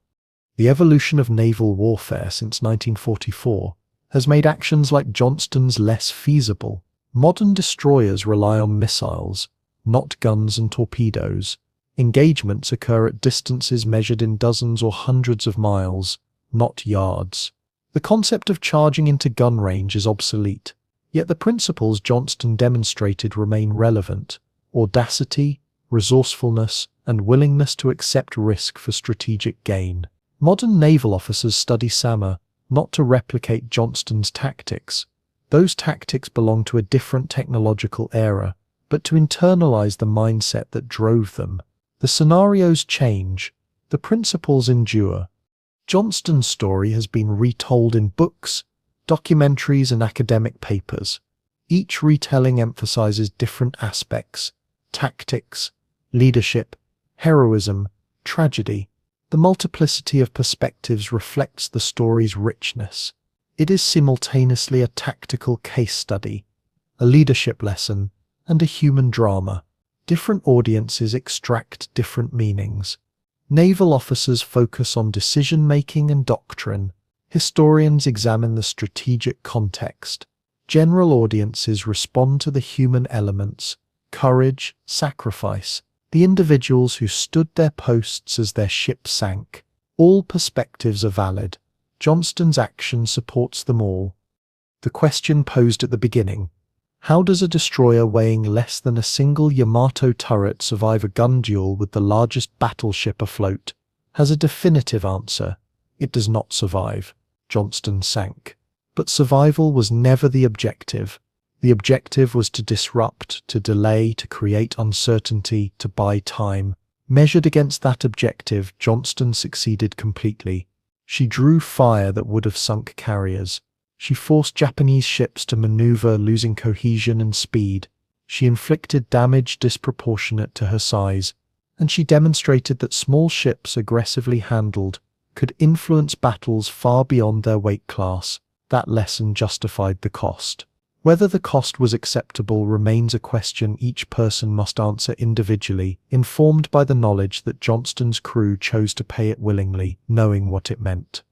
The evolution of naval warfare since 1944 has made actions like Johnston's less feasible. Modern destroyers rely on missiles, not guns and torpedoes. Engagements occur at distances measured in dozens or hundreds of miles, not yards. The concept of charging into gun range is obsolete, yet the principles Johnston demonstrated remain relevant: audacity, resourcefulness, and willingness to accept risk for strategic gain. Modern naval officers study SAMR not to replicate Johnston's tactics. Those tactics belong to a different technological era, but to internalize the mindset that drove them. The scenarios change, the principles endure. Johnston's story has been retold in books, documentaries, and academic papers. Each retelling emphasizes different aspects: tactics, leadership, heroism, tragedy. The multiplicity of perspectives reflects the story's richness. It is simultaneously a tactical case study, a leadership lesson, and a human drama. Different audiences extract different meanings. Naval officers focus on decision-making and doctrine. Historians examine the strategic context. General audiences respond to the human elements, courage, sacrifice, the individuals who stood their posts as their ship sank. All perspectives are valid. Johnston's action supports them all. The question posed at the beginning: how does a destroyer weighing less than a single Yamato turret survive a gun duel with the largest battleship afloat? Has a definitive answer: it does not survive. Johnston sank. But survival was never the objective. The objective was to disrupt, to delay, to create uncertainty, to buy time. Measured against that objective, Johnston succeeded completely. She drew fire that would have sunk carriers. She forced Japanese ships to maneuver, losing cohesion and speed. She inflicted damage disproportionate to her size, and she demonstrated that small ships aggressively handled could influence battles far beyond their weight class. That lesson justified the cost. Whether the cost was acceptable remains a question each person must answer individually, informed by the knowledge that Johnston's crew chose to pay it willingly, knowing what it meant.